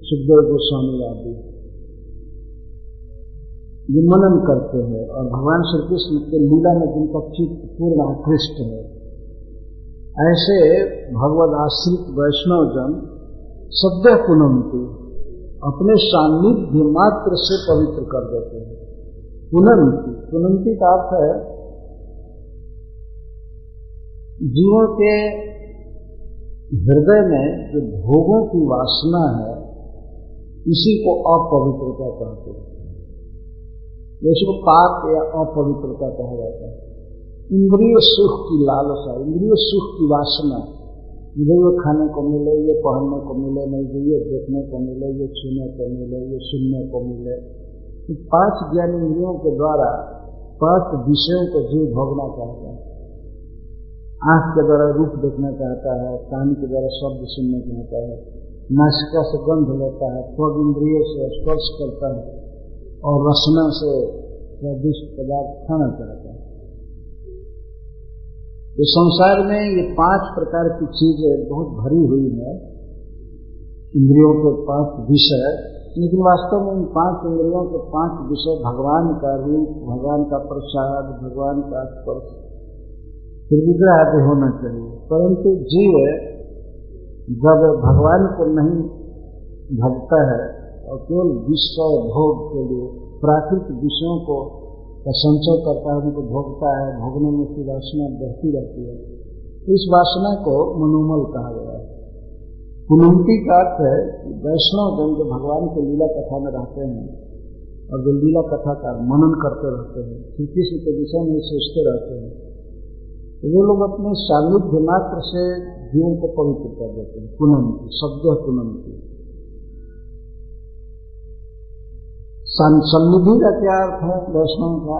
सुखदेव गोस्वामी आदि ये मनन करते हैं, और भगवान श्री कृष्ण के लीला में जिनका चित्त पूर्ण आकृष्ट है, ऐसे भगवद आश्रित वैष्णवजन सद्य पुनंती, अपने सान्निध्य मात्र से पवित्र कर देते हैं। पुनंती, पुनंती का अर्थ है जीवों के हृदय में जो भोगों की वासना है, इसी को अपवित्रता कहते हैं। जैसे को पाप या अपवित्रता कहा जाता है। इंद्रिय सुख की लालसा, इंद्रिय सुख की वासना, मुझे ये खाने को मिले, ये पहनने को मिले, नहीं ये देखने को मिले, ये छूने को मिले, ये सुनने को मिले। तो 5 ज्ञान इंद्रियों के द्वारा 5 विषयों को जीव भोगना चाहता है। आंख के द्वारा रूप देखना चाहता है, कान के द्वारा शब्द सुनना चाहता है, नासिका से गंध लेता है, त्वग इंद्रिय से स्पर्श करता है, और रसना से स्वादिष्ट पदार्थ खाना चाहता है। तो संसार में ये 5 प्रकार की चीजें बहुत भरी हुई है, इंद्रियों के 5 विषय, लेकिन वास्तव में इन 5 इंद्रियों के 5 विषय भगवान का रूप, भगवान का प्रसाद, भगवान का स्पर्श, फिर विग्रह आदि होना चाहिए। परंतु जीव जब भगवान को नहीं भजता है और केवल विषय भोग के लिए प्राकृतिक विषयों को संचय करता है, उनको भोगता है, भोगने में उसकी वासना बढ़ती रहती है, तो इस वासना को मनोमल कहा गया है। पुनंती का अर्थ है कि वैष्णव जन जो भगवान के लीला कथा में रहते हैं और जो लीला कथा का मनन करते रहते हैं, श्री कृष्ण के विषय में सोचते रहते हैं, तो वो लोग अपने सान्निध्य मात्र से जीवन को पवित्र कर देते हैं। पुनंती, शब्द पुनंती। सन्निधि का क्या अर्थ है वैष्णव का?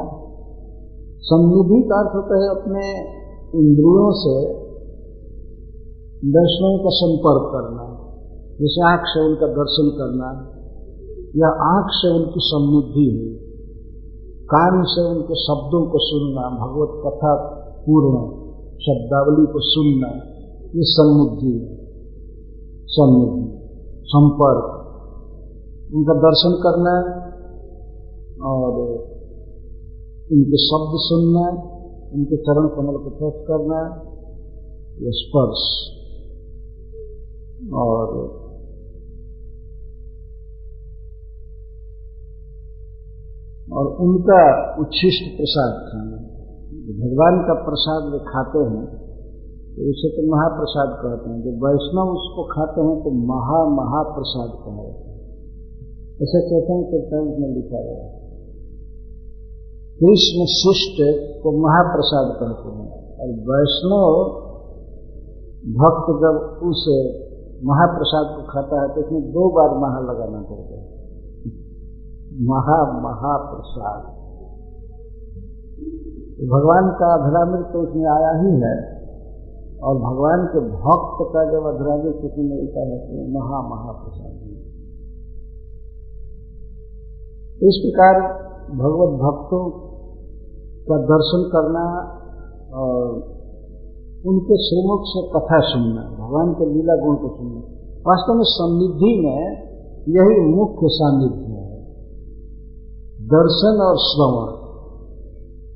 सन्निधि का अर्थ होता है अपने इंद्रियों से वैष्णव का संपर्क करना, जैसे आंख से उनका दर्शन करना, या आंख से उनकी सन्निधि हुई, कान से उनके शब्दों को सुनना, भगवत कथा पूर्ण शब्दावली को सुनना, ये सन्निधि है। सन्निधि, संपर्क, उनका दर्शन करना और उनके शब्द सुनना, उनके चरण कमल को स्पर्श करना, ये स्पर्श, और उनका उच्छिष्ट प्रसाद खाना। भगवान का प्रसाद वे खाते हैं तो इसे तो महाप्रसाद कहते हैं। जब वैष्णव उसको खाते हैं तो महाप्रसाद कहा जाता है। ऐसे चैतन्य चरितामृत में लिखा गया है। कृष्ण शिष्ट को महाप्रसाद कहते हैं, और वैष्णव भक्त जब उस महाप्रसाद को खाता है तो उसमें 2 बार महा लगाना पड़ता है। महाप्रसाद, भगवान का अधरामृत तो उसमें आया ही है, और भगवान के भक्त का जब अधरामृत किसी में मिलता है तो महाप्रसाद। इस प्रकार भगवत भक्तों का दर्शन करना और उनके श्रीमुख से कथा सुनना, भगवान के लीला गुण को सुनना, वास्तव में सन्निधि में यही मुख्य सान्निध्य है। दर्शन और श्रवण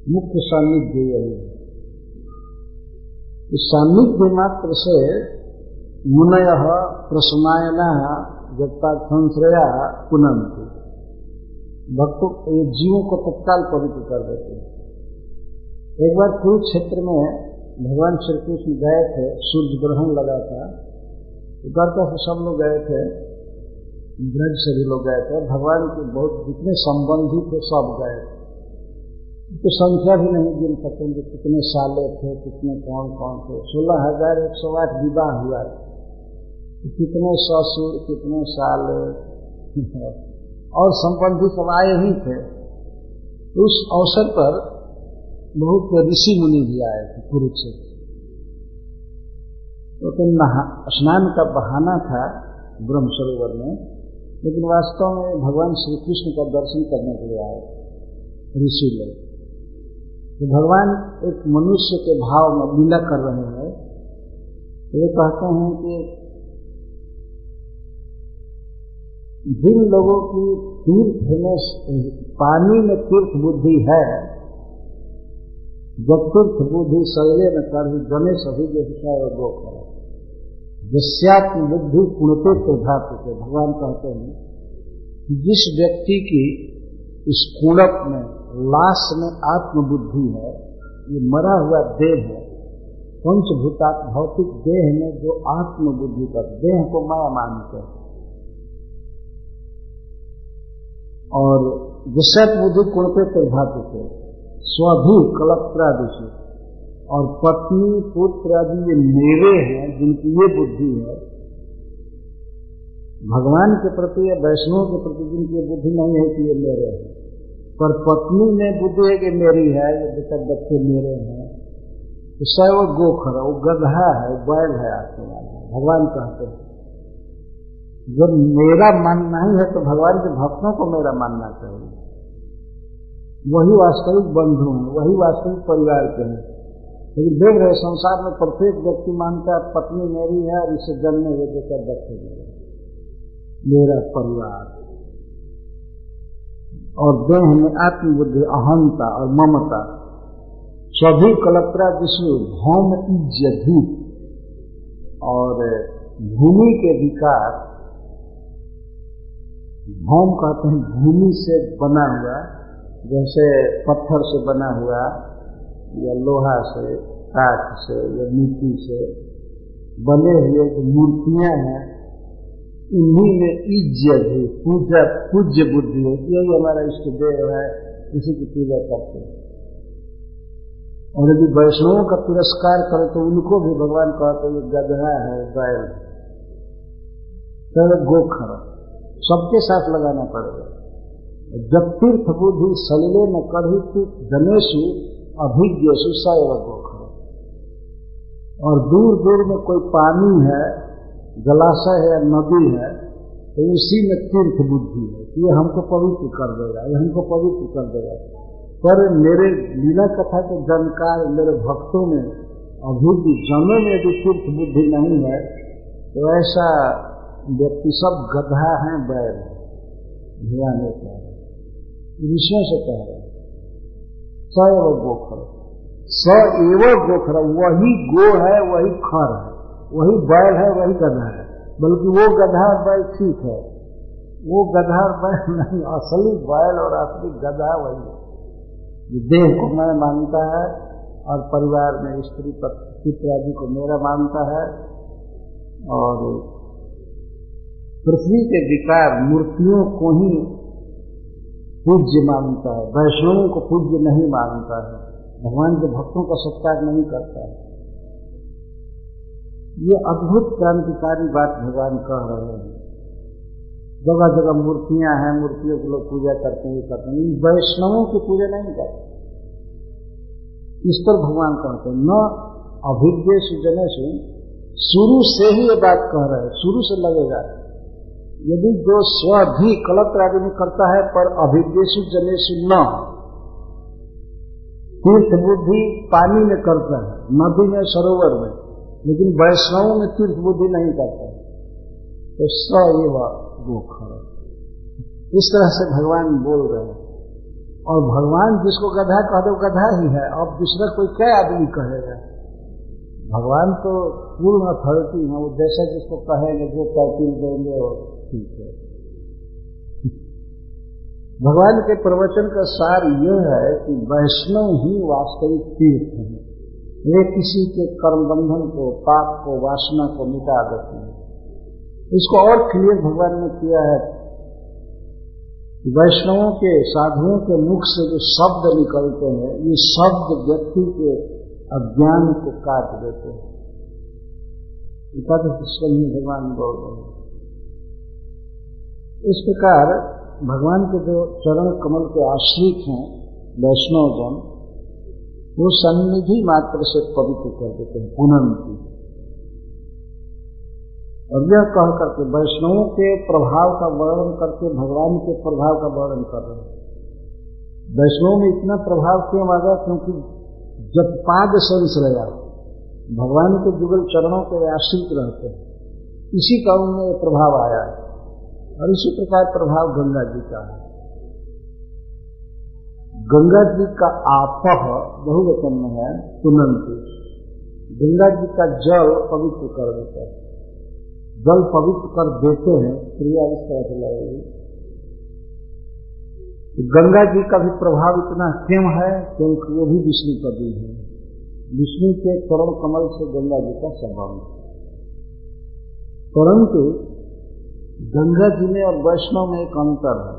मुख्य सान्निध्य यही है। इस सान्निध्य मात्र से मुनय प्रसमायना जगतार्थंश्रया पुनंति, भक्तों जीवों को तत्काल पवित्र कर देते हैं। एक बार कुरुक्षेत्र में भगवान श्री कृष्ण गए थे, सूर्य ग्रहण लगा था, द्वारका से सब लोग गए थे, ब्रज से भी लोग गए थे, भगवान के बहुत जितने संबंधी थे सब गए थे। तो संख्या भी नहीं गिन सकते कि कितने साले थे, कितने कौन कौन थे। 16,108 विवाह हुआ, कितने ससुर, कितने साले और संबंधी सब आए ही थे। उस अवसर पर बहुत ऋषि मुनि भी आए थे कुरुक्षेत्र। तो स्नान का बहाना था ब्रह्म सरोवर में, लेकिन वास्तव में भगवान श्री कृष्ण का दर्शन करने के लिए आए ऋषि लोग। तो भगवान एक मनुष्य के भाव में लीला कर रहे हैं। ये कहते हैं कि जिन लोगों की तीर्थ में पानी में तीर्थ बुद्धि है, जब तीर्थ बुद्धि शरीर न कर जने सभी जैसा गो कर जस्यात्म बुद्धि पुणते प्रधात होते। भगवान कहते हैं कि जिस व्यक्ति की इस कुणप में, लाश में आत्मबुद्धि है, ये मरा हुआ देह है, पंचभूता भौतिक देह में जो आत्मबुद्धि का देह को माया मानते हैं, और विषय बुद्धि कुणते प्रभात होते, स्वभी कलत्रादिशु, और पत्नी पुत्र आदि ये मेरे हैं जिनकी ये बुद्धि है, भगवान के प्रति या वैष्णव के प्रति जिनकी बुद्धि नहीं है कि ये मेरे हैं, पर पत्नी में बुद्धि है कि मेरी है, ये बेटा बच्चे मेरे हैं, तो सै वो गोखर, वो गधा है, बैल है आपके वाला। भगवान कहते हैं जब मेरा मानना ही है तो भगवान के भक्तों को मेरा मानना चाहिए। वही वास्तविक बंधु हैं, वही वास्तविक परिवार के हैं। लेकिन देख रहे संसार में प्रत्येक व्यक्ति मानता है पत्नी मेरी है और इसे जन्मे हुए बेटा बच्चे मेरा परिवार, और देह में आत्मबुद्धि, अहंता और ममता, सभी कलत्रा जिसमें भौम इज्जती और भूमि के विकार। भौम कहते हैं भूमि से बना हुआ, जैसे पत्थर से बना हुआ या लोहा से, काठ से या मिट्टी से बने हुए जो मूर्तियां हैं, इन्हीं में इज्जत है, पूज्य बुद्धि है, यही हमारा इष्ट देव है, इसी की पूजा करते हैं। और यदि वैष्णवों का तिरस्कार करे तो उनको भी भगवान कहते हैं गधा है, बैल है, तो गोखर, सबके साथ लगाना पड़ेगा। जब तीर्थ बुद्धि सलिले न कढ़ी जनेशु अभिज्ञेशु सैव गोखर, और दूर दूर में कोई पानी है, जलाशय है, नदी है, तो उसी में तीर्थ बुद्धि है, ये हमको पवित्र कर देगा, ये हमको पवित्र कर देगा। पर मेरे लीला कथा के जानकार मेरे भक्तों में अभी भी जन्म में यदि तीर्थ बुद्धि नहीं है तो ऐसा व्यक्ति सब गधा है, बैल है। ध्यान देता है ऋषियों से कह रहे हैं स एव गोखर, स एव गोखर, वही गो है, वही खर है, वही बैल है, वही गधा है। बल्कि वो गधा और बैल ठीक है, वो गधा और बैल नहीं, असली बैल और असली गधा वही है। ये देह को मैं मानता है और परिवार में स्त्री पुत्र आदि को मेरा मानता है, और पृथ्वी के विकार मूर्तियों को ही पूज्य मानता है, वैष्णवों को पूज्य नहीं मानता है, भगवान के भक्तों का सत्कार नहीं करता है। ये अद्भुत क्रांतिकारी बात भगवान कह रहे हैं। जगह जगह मूर्तियां हैं, मूर्तियों की लोग पूजा करते हैं, करते हैं, वैष्णवों की पूजा नहीं करते। इस पर भगवान कहते हैं न अभिज्ञेषु जनेषु, शुरू से ही ये बात कह रहे हैं, शुरू से लगेगा यदि जो स्वधि कलत्र आदि में करता है पर अभिद्वेषु जनेषु न, तीर्थ बुद्धि पानी में करता है, नदी में, सरोवर में, लेकिन वैष्णव में तीर्थ बुद्धि नहीं करता है, तो स एव गोखर, इस तरह से भगवान बोल रहे हैं। और भगवान जिसको गधा कह दे वो गधा ही है, अब दूसरा कोई क्या आदमी कहेगा। भगवान तो पूर्ण अथॉरिटी है, वो जैसा जिसको कहेंगे जो टाइटिल देंगे और ठीक है। भगवान के प्रवचन का सार यह है कि वैष्णव ही वास्तविक तीर्थ हैं, वे किसी के कर्म बंधन को, पाप को, वासना को मिटा देते हैं। इसको और क्लियर भगवान ने किया है, वैष्णवों के, साधुओं के मुख से जो शब्द निकलते हैं, ये शब्द व्यक्ति के अज्ञान को काट देते हैं। भगवान बोल रहे हैं। इस प्रकार भगवान के जो चरण कमल के आश्रित हैं वैष्णवजन, वो सन्निधि मात्र से पवित्र कर देते हैं, पुनन्ति। और यह कह करके वैष्णवों के प्रभाव का वर्णन करके भगवान के प्रभाव का वर्णन कर रहे हैं। वैष्णव में इतना प्रभाव क्यों आ गया? क्योंकि जब पाद संश्रया भगवान के जुगल चरणों के आश्रित रहते हैं, इसी का उनमें प्रभाव आया है। और इसी प्रकार प्रभाव गंगा जी का है। गंगा जी का आपह बहुवचन में है पुनन्ति। गंगा जी का जल पवित्र कर देता है, जल पवित्र कर देते हैं, क्रिया इस तरह से लगेगी। गंगा जी का भी प्रभाव इतना क्यों है? क्योंकि वो भी विष्णु पदी है, विष्णु के चरण कमल से गंगा जी का संबंध। परंतु गंगा जी में और वैष्णव में एक अंतर है।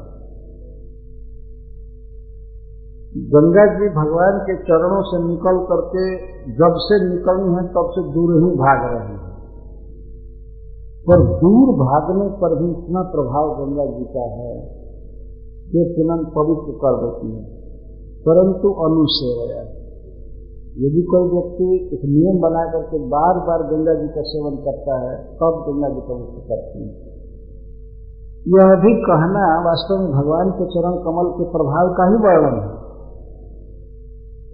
गंगा जी भगवान के चरणों से निकल करके जब से निकली हैं तब से दूर ही भाग रही हैं, पर दूर भागने पर भी इतना प्रभाव गंगा जी का है कि तुरंत पवित्र कर देती है। परंतु अनुसेवया, यदि कोई व्यक्ति एक नियम बना करके बार बार गंगा जी का सेवन करता है तब गंगा जी पवित्र करती है। यह भी कहना वास्तव में भगवान के चरण कमल के प्रभाव का ही वर्णन है।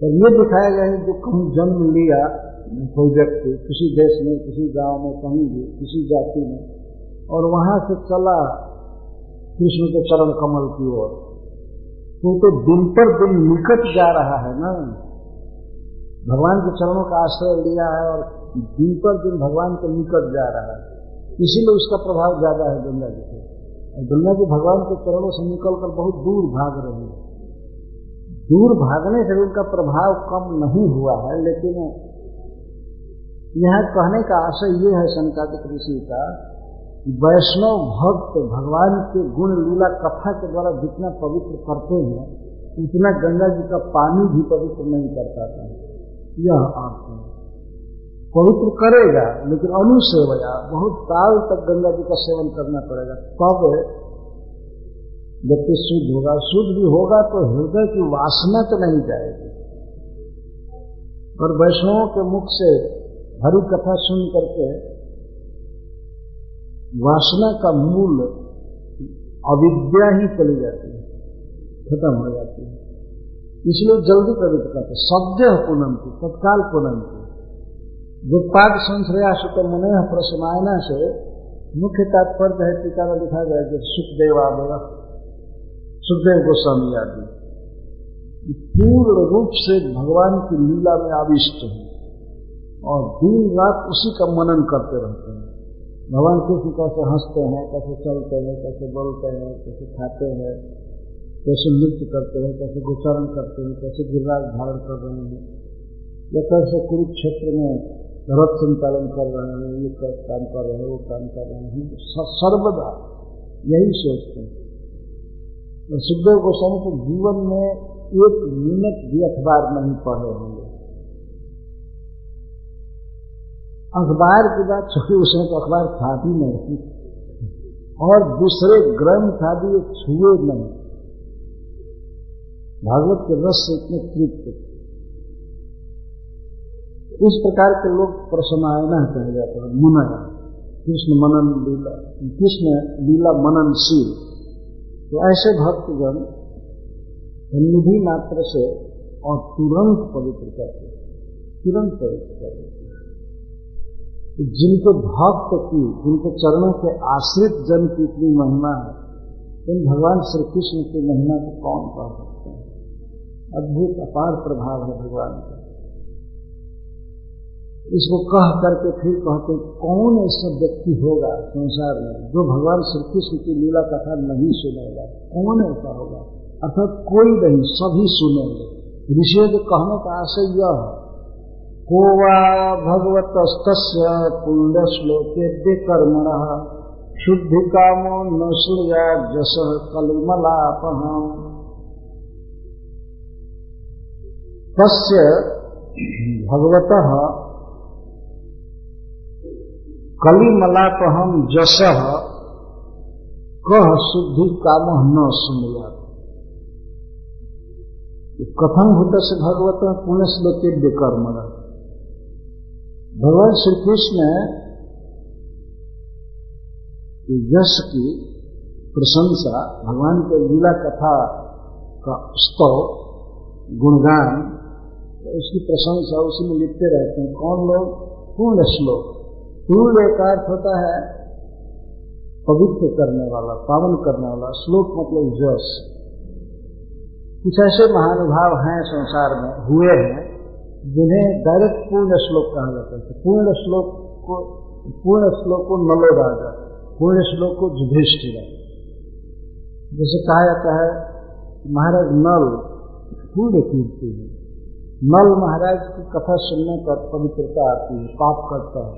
और ये दिखाया गया है जो कहीं जन्म लिया कोई व्यक्ति किसी देश में, किसी गांव में, कहीं भी, किसी जाति में, और वहां से चला कृष्ण के चरण कमल की ओर, तो दिन पर दिन निकट जा रहा है ना। भगवान के चरणों का आश्रय लिया है और दिन पर दिन भगवान के निकट जा रहा है, इसीलिए उसका प्रभाव ज्यादा है गंगा जी से। गंगा जी भगवान के चरणों से निकलकर बहुत दूर भाग रही है। दूर भागने से उनका प्रभाव कम नहीं हुआ है, लेकिन यह कहने का आशय ये है संकादिक ऋषि का, वैष्णव भक्त भगवान के गुण लीला कथा के द्वारा जितना पवित्र करते हैं उतना गंगा जी का पानी भी पवित्र नहीं कर पाता है। यह अर्थ है। पवित्र करेगा लेकिन अनुसेवया, बहुत काल तक गंगा जी का सेवन करना पड़ेगा, तब व्यक्ति शुद्ध होगा। शुद्ध भी होगा तो हृदय की वासना तो नहीं जाएगी। और वैष्णवों के मुख से हरि कथा सुन करके वासना का मूल अविद्या ही चली जाती है, खत्म हो जाती है। इसलिए जल्दी पवित्र करते, सद्य पुनन्ति, तत्काल पुनन्ति। जो पाद संश्रया सुत मुने प्रसमायना से मुख्य तात्पर्य है, टीका में लिखा गया कि सुखदेव आदि, सुखदेव गोस्वामी आदि पूर्ण रूप से भगवान की लीला में आविष्ट है और दिन रात उसी का मनन करते रहते हैं। भगवान कृष्ण कैसे हंसते हैं, कैसे चलते हैं, कैसे बोलते हैं, कैसे खाते हैं, कैसे नृत्य करते हैं, कैसे गोचरण करते हैं, कैसे गिरिराज धारण कर रहे हैं, या कैसे कुरुक्षेत्र में रथ संचालन कर रहे हैं, ये काम कर रहे हैं, वो काम कर रहे हैं, सर्वदा यही सोचते हैं। और सुखदेव गोस्वामी तो जीवन में एक मिनट भी अखबार नहीं पढ़े होंगे। अखबार की बात छोड़ी, उसमें तो अखबार था भी नहीं और दूसरे ग्रंथ आदि छुए नहीं। भागवत के रस से इतने तृप्त। इस प्रकार के लोग प्रसमायना कहे जाते हैं, मुनया। कृष्ण लीला मननशील। तो ऐसे भक्तगण निधि मात्र से और तुरंत पवित्र करते, तुरंत पवित्र करते। जिनको भक्त की, जिनको चरणों के आश्रित जन की इतनी महिमा है, इन भगवान श्री कृष्ण की महिमा को कौन कह सकते हैं? अद्भुत अपार प्रभाव है भगवान का। इसको कह करके फिर कहते कौन ऐसा व्यक्ति होगा संसार में जो भगवान श्री कृष्ण की लीला कथा नहीं सुनेगा? कौन ऐसा होगा? अर्थात कोई नहीं, सभी सुनेंगे। ऋषियों के कहने का आशय यह है, को वा भगवतस्तस्य पुण्य श्लोके कर्मणः शुद्धि कामो न श्रुयात् जसः कलिमलापहम्। तस्य भगवतः कलिमलापहम् जसः कः शुद्धि कामः न श्रुयात्। कथम भूतस्य भगवतः पुण्य श्लोके कर्मणः। भगवान श्री कृष्ण यश की प्रशंसा, भगवान के लीला कथा का स्तव गुणगान, उसकी प्रशंसा उसी में लिखते रहते हैं। कौन लोग? पूर्ण श्लोक। पूर्ण का अर्थ होता है पवित्र करने वाला, पावन करने वाला। श्लोक मतलब यश। कुछ ऐसे महानुभाव हैं संसार में, हुए हैं, जिन्हें डायरेक्ट पूर्ण श्लोक कहा जाता है। पूर्ण श्लोक को नलो राजा, पूर्ण श्लोक को युधिष्ठिर। जैसे कहा जाता है महाराज नल पूर्ण कीर्ति है। नल महाराज की कथा सुनने पर पवित्रता आती है, पाप करता है।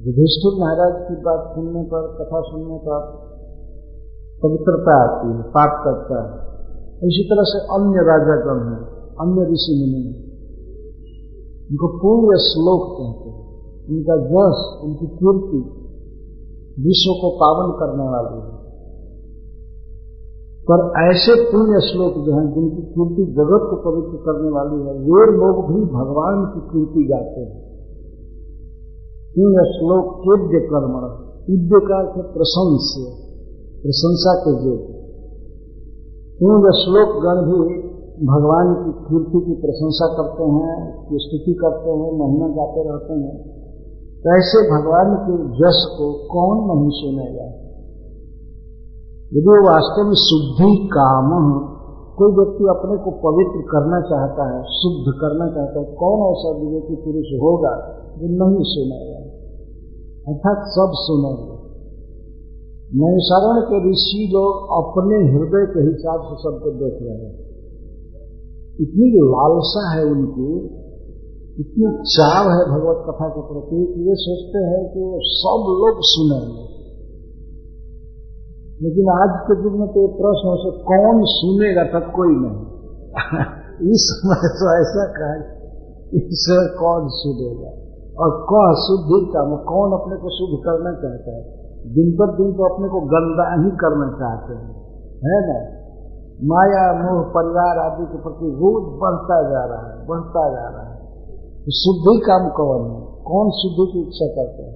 युधिष्ठिर महाराज की बात सुनने पर, कथा सुनने पर पवित्रता आती है, पाप करता है। इसी तरह से अन्य राजागण हैं, अन्य ऋषि मुनि हैं, उनको पूर्ण श्लोक कहते हैं। उनका यश, उनकी कीर्ति विश्व को पावन करने वाली है। पर ऐसे पुण्य श्लोक जो हैं, जिनकी कीर्ति जगत को पवित्र करने वाली है, वे लोग भी भगवान की कीर्ति गाते हैं। पुण्य श्लोक केद्य कर्मण, इद्य का अर्थ प्रशंस्य, प्रशंसा के योग्य। पुण्य श्लोक गण भी भगवान की कीर्ति की प्रशंसा करते हैं, उसकी स्तुति करते हैं, महिमा गाते रहते हैं। तो ऐसे भगवान के यश को कौन नहीं सुनेगा? यदि वो वास्तव में शुद्धि काम, कोई व्यक्ति अपने को पवित्र करना चाहता है, शुद्ध करना चाहता है, कौन ऐसा विवेकी पुरुष होगा जो नहीं सुनेगा? अर्थात सब सुनेंगे। नैमिषारण्य के ऋषि लोग अपने हृदय के हिसाब से सबको देख रहे हैं। इतनी लालसा है उनकी, इतनी चाव है भगवत कथा के प्रति, ये सोचते हैं कि सब लोग सुनेंगे। लेकिन आज के युग में तो ये प्रश्न हो सकता, कौन सुनेगा? तब कोई नहीं। इस समय तो ऐसा कहा, इससे कौन सुनेगा? और कौन शुद्धि का, कौन अपने को शुद्ध करना चाहता है? दिन पर दिन तो अपने को गंदा ही करना चाहते हैं, है ना? माया मोह परिवार आदि के प्रति रोज बढ़ता जा रहा है, बढ़ता जा रहा है। तो शुद्धि काम कौन है? कौन शुद्धि की इच्छा करता है?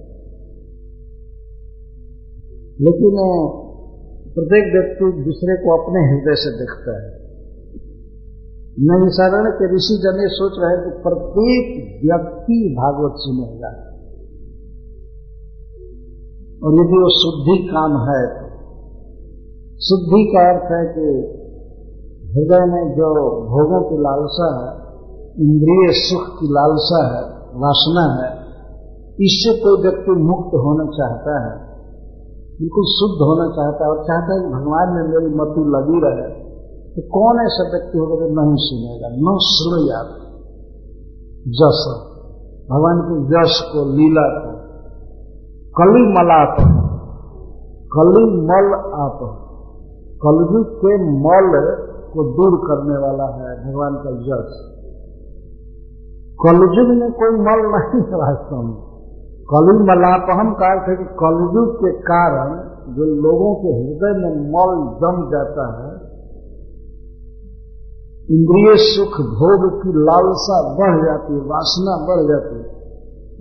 लेकिन प्रत्येक व्यक्ति दूसरे को अपने हृदय से देखता है। नैमिषारण्य के ऋषि जन ये सोच रहे हैं कि प्रत्येक व्यक्ति भागवत सुनेगा, और यदि वो शुद्धि काम है तो शुद्धि का अर्थ है कि हृदय में जो भोगों की लालसा है, इंद्रिय सुख की लालसा है, वासना है, इससे कोई व्यक्ति मुक्त होना चाहता है, बिल्कुल शुद्ध होना चाहता है और चाहता है कि भगवान में मेरी मति लगी रहे, तो कौन ऐसा व्यक्ति होगा जो नहीं सुनेगा? न श्रुयात् जस, भगवान के यश को, लीला को। कलिमलाप, कलिमल आप, कलयुग के मल को दूर करने वाला है भगवान का यश। कलयुग में कोई मल नहीं है वास्तव में। कलिमलापहम का अर्थ है कि कलयुग के कारण जो लोगों के हृदय में मल जम जाता है, इंद्रिय सुख भोग की लालसा बढ़ जाती है, वासना बढ़ जाती है,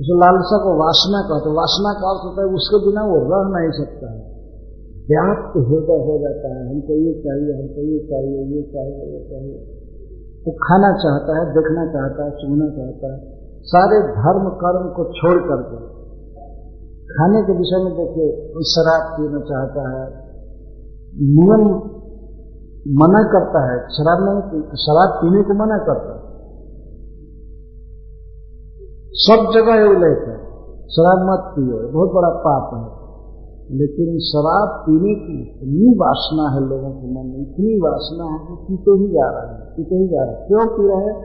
उस लालसा को वासना कहते। वासना का अर्थ होता है उसके बिना वो रह नहीं सकता है, व्याप्त हृदय हो जाता है। हमको ये चाहिए, हमको ये चाहिए, ये चाहिए, ये चाहिए। वो खाना चाहता है, देखना चाहता है, सुनना चाहता है, सारे धर्म कर्म को छोड़ करके। खाने के विषय में देखिए, कोई शराब पीना चाहता है, नियम मना करता है, शराब पीने को मना करता है, सब जगह उल्लेख है शराब मत पियो, बहुत बड़ा पाप है। लेकिन शराब पीने की इतनी वासना है लोगों के मन में, इतनी वासना है कि पीते ही जा रहे हैं, पीते ही जा रहे हैं। क्यों पी रहे हैं?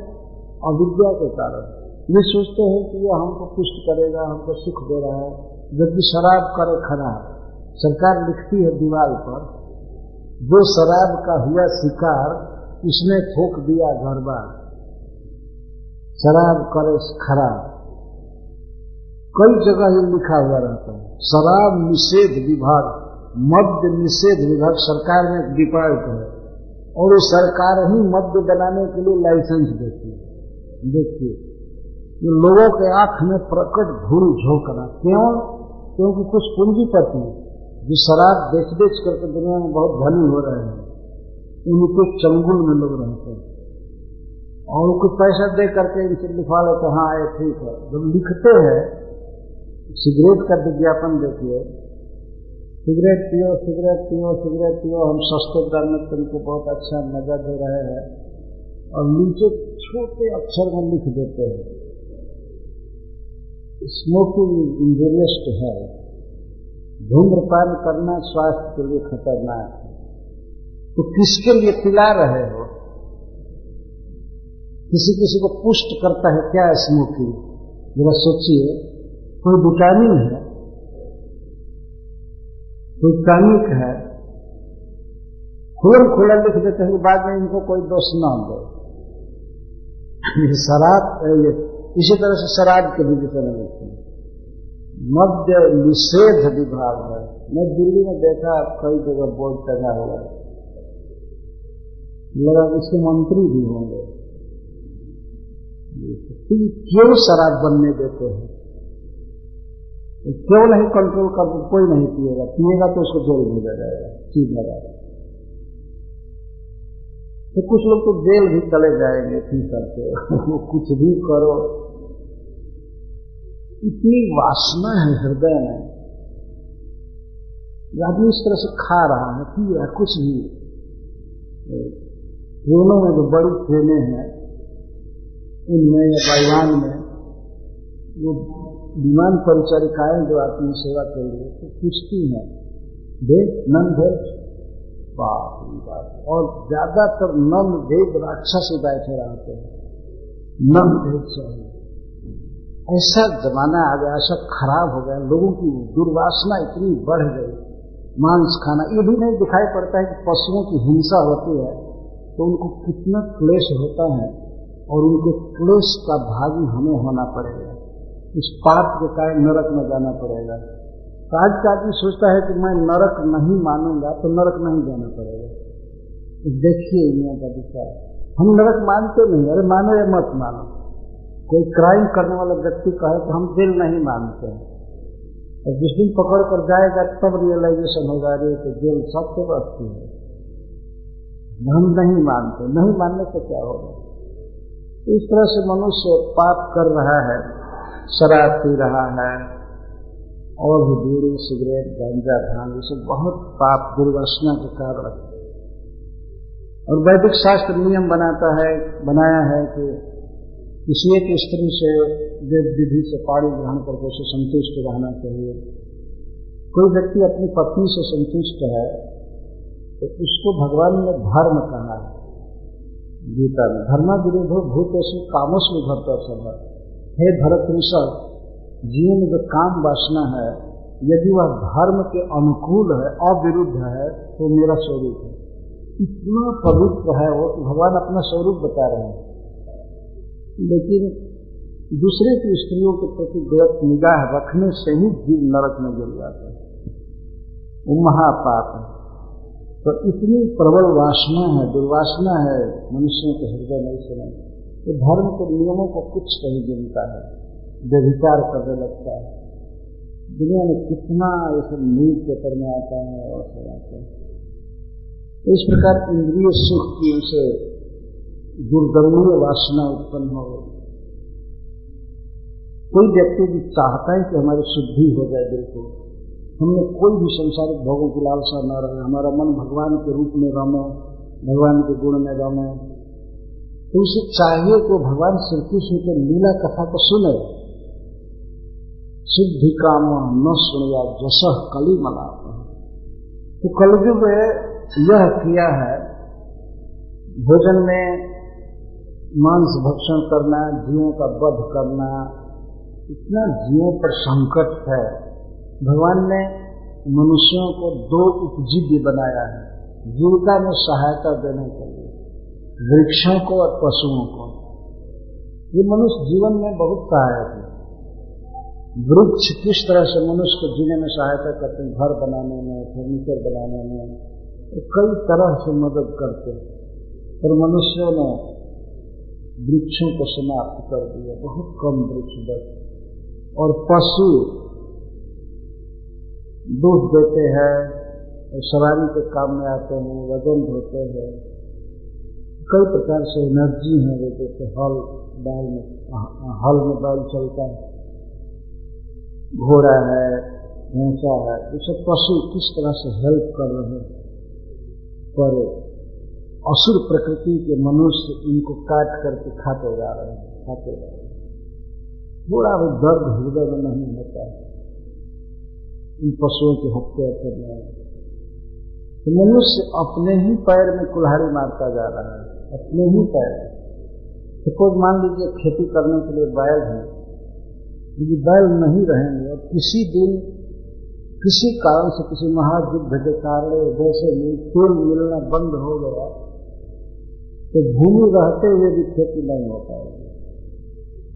अविद्या के कारण। ये सोचते हैं कि ये हमको पुष्ट करेगा, हमको सुख दे रहा है, जबकि शराब करे खराब। सरकार लिखती है दीवार पर, जो शराब का हुआ शिकार उसने ठोक दिया घर बार, शराब करे खराब। कई जगह ये लिखा हुआ रहता है। शराब निषेध विभाग, मद्य निषेध विभाग सरकार में एक डिपार्ट है, और वो सरकार ही मद्य बनाने के लिए लाइसेंस देती है। देखिए, ये लोगों के आंख में प्रकट धूल झोंकना। क्यों? क्योंकि कुछ पूंजीपति जो शराब बेच बेच करके दुनिया में बहुत धनी हो रहे हैं, उनके चंगुल में लोग रहते हैं, और उनको पैसा दे करके इनसे लिखवा लेते, हाँ ये ठीक है। जब लिखते हैं, सिगरेट का विज्ञापन देखिए, सिगरेट पियो, सिगरेट पियो, सिगरेट पियो, हम सस्ते दाम में तुमको बहुत अच्छा मजा दे रहे हैं, और नीचे छोटे अक्षर में लिख देते हैं स्मोकिंग इंजूरियस है, धूम्रपान करना स्वास्थ्य के लिए खतरनाक है। तो किसके लिए पिला रहे हो? किसी किसी को पुष्ट करता है क्या स्मोकिंग? जरा सोचिए, कोई विटामिन है, कोई टॉनिक है, खुला लिख देते हैं, बाद में इनको कोई दोष न दो। शराब, इसी तरह से शराब के भी विषय में लिखते हैं, मद्य निषेध विभाग है। मैं दिल्ली में देखा कई जगह बोर्ड टंगा हुआ है, लगा इसके मंत्री भी होंगे। क्यों शराब बनने देते हैं? क्यों नहीं कंट्रोल कर? कोई नहीं पिएगा, पिएगा तो उसको जेल भेजा जाएगा, सीधा जाएगा। तो कुछ लोग तो जेल भी चले जाएंगे पी करके, वो कुछ भी करो। इतनी वासना है हृदय में, आदमी इस तरह से खा रहा है, पी रहा है, कुछ भी। ट्रेनों में जो बड़ी ट्रेनें हैं, उनमें या बाईवान में वो विमान परिचारिकाएं जो आती हैं सेवा के लिए, तो पूछती हैं वेज नॉन वेज, बाप। और ज्यादातर नॉन वेज राक्षस ही बैठे रहते हैं, नॉन वेज चाहिए। ऐसा जमाना आ गया, ऐसा खराब हो गया, लोगों की दुर्वासना इतनी बढ़ गई। मांस खाना, ये भी नहीं दिखाई पड़ता है कि पशुओं की हिंसा होती है तो उनको कितना क्लेश होता है, और उनके क्लेश का भागी हमें होना पड़ेगा, इस पाप के कारण नरक में जाना पड़ेगा। तो आज का आदमी सोचता है कि मैं नरक नहीं मानूंगा तो नरक नहीं जाना पड़ेगा। देखिए यहाँ का विचार, हम नरक मानते नहीं। अरे मानो या मत मानो, कोई क्राइम करने वाला व्यक्ति कहे तो हम दिल नहीं मानते हैं, और जिस दिन पकड़ कर जाएगा तब रियलाइजेशन होगा अरे तो जेल सबसे बचती है। हम नहीं मानते, नहीं मानने से क्या होगा? इस तरह से मनुष्य पाप कर रहा है, शराब पी रहा है, और भी बीड़ी, सिगरेट, गांजा, भांग, ये सब बहुत पाप दुर्वासना के कारण है। और वैदिक शास्त्र नियम बनाया है कि किसी एक स्त्री से वेद विधि से पाणी ग्रहण करके उसे संतुष्ट रहना चाहिए। कोई व्यक्ति अपनी पत्नी से संतुष्ट है तो उसको भगवान ने धर्म कहा है। गीता में धर्म विरोधो भूतेषु कामोषु भर्तर्षभ, हे भरतऋषभ, जीवन में जो काम वासना है यदि वह धर्म के अनुकूल है, अविरुद्ध है, तो मेरा स्वरूप है। इतना पवित्र है वो, भगवान अपना स्वरूप बता रहे हैं। लेकिन दूसरे की स्त्रियों के प्रति गलत निगाह रखने से ही जीव नरक में गिर जाता है, वो महापाप है। तो इतनी प्रबल वासना है, दुर्वासना है मनुष्यों के हृदय में। इस समय तो धर्म के नियमों को कुछ नहीं गिनता है। व्यभिचार करने लगता है। दुनिया में कितना ऐसे न्यूज पेपर में आता है और सब आता है। इस प्रकार इंद्रिय सुख की उसे दुर्दम्य वासना उत्पन्न हो गई। कोई व्यक्ति भी चाहता है कि हमारी शुद्धि हो जाए, बिल्कुल हमने कोई भी संसारिक भोगों की लालसा न रहे, हमारा मन भगवान के रूप में रमे, भगवान के गुण में रमे। तो उसे चाहिए कि भगवान श्री कृष्ण के लीला कथा को सुने। सिद्धि काम न सुनिया जसह कली मना। तो कलयुग में यह किया है, भोजन में मांस भक्षण करना, जीवों का वध करना, इतना जीवों पर संकट है। भगवान ने मनुष्यों को दो उपजीव्य बनाया है जीविका में सहायता देने के लिए, वृक्षों को और पशुओं को। ये मनुष्य जीवन में बहुत सहायक है। वृक्ष किस तरह से मनुष्य को जीने में सहायता करते हैं, घर बनाने में, फर्नीचर बनाने में, कई तरह से मदद करते हैं। पर मनुष्यों ने वृक्षों को समाप्त कर दिया, बहुत कम वृक्ष बचे। और पशु दूध देते हैं और सवारी के काम में आते हैं, वजन ढोते हैं, कई प्रकार से एनर्जी है। जैसे हल में बैल चलता है, घोड़ा है, भैंसा है, ये सब पशु किस तरह से हेल्प कर रहे हैं। पर असुर प्रकृति के मनुष्य इनको काट करके खाते जा रहे हैं। थोड़ा भी दर्द हृदय में नहीं होता है इन पशुओं की हत्या करने। तो मनुष्य अपने ही पैर में कुल्हाड़ी मारता जा रहा है, अपने ही पैर। सपोज मान लीजिए खेती करने के लिए बैल है, यदि बैल नहीं रहेंगे और किसी दिन किसी कारण से, किसी महायुद्ध के कारण जैसे तेल मिलना बंद हो गया, तो भूमि रहते हुए भी खेती नहीं हो पाएगी।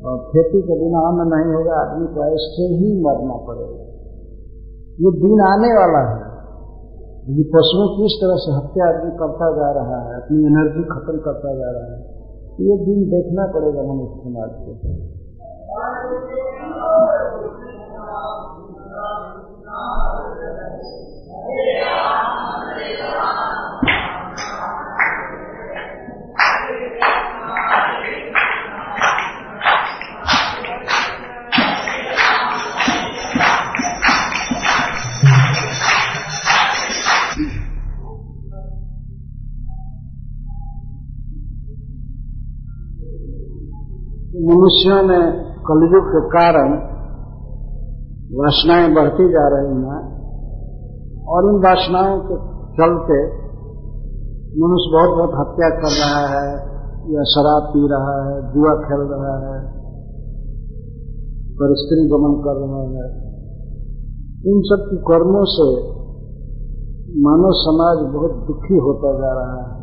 और खेती के बिना अन्न नहीं होगा, आदमी को ऐसे ही मरना पड़ेगा। ये दिन आने वाला है। ये पशुओं की इस तरह से हत्या आदमी करता जा रहा है, अपनी एनर्जी खत्म करता जा रहा है, ये दिन देखना पड़ेगा मनुष्य समाज को। मनुष्यों में कलयुग के कारण वासनाएं बढ़ती जा रही हैं और इन वासनाओं के चलते मनुष्य बहुत हत्या कर रहा है, या शराब पी रहा है, जुआ खेल रहा है, पर स्त्री गमन कर रहा है। इन सब कर्मों से मानव समाज बहुत दुखी होता जा रहा है,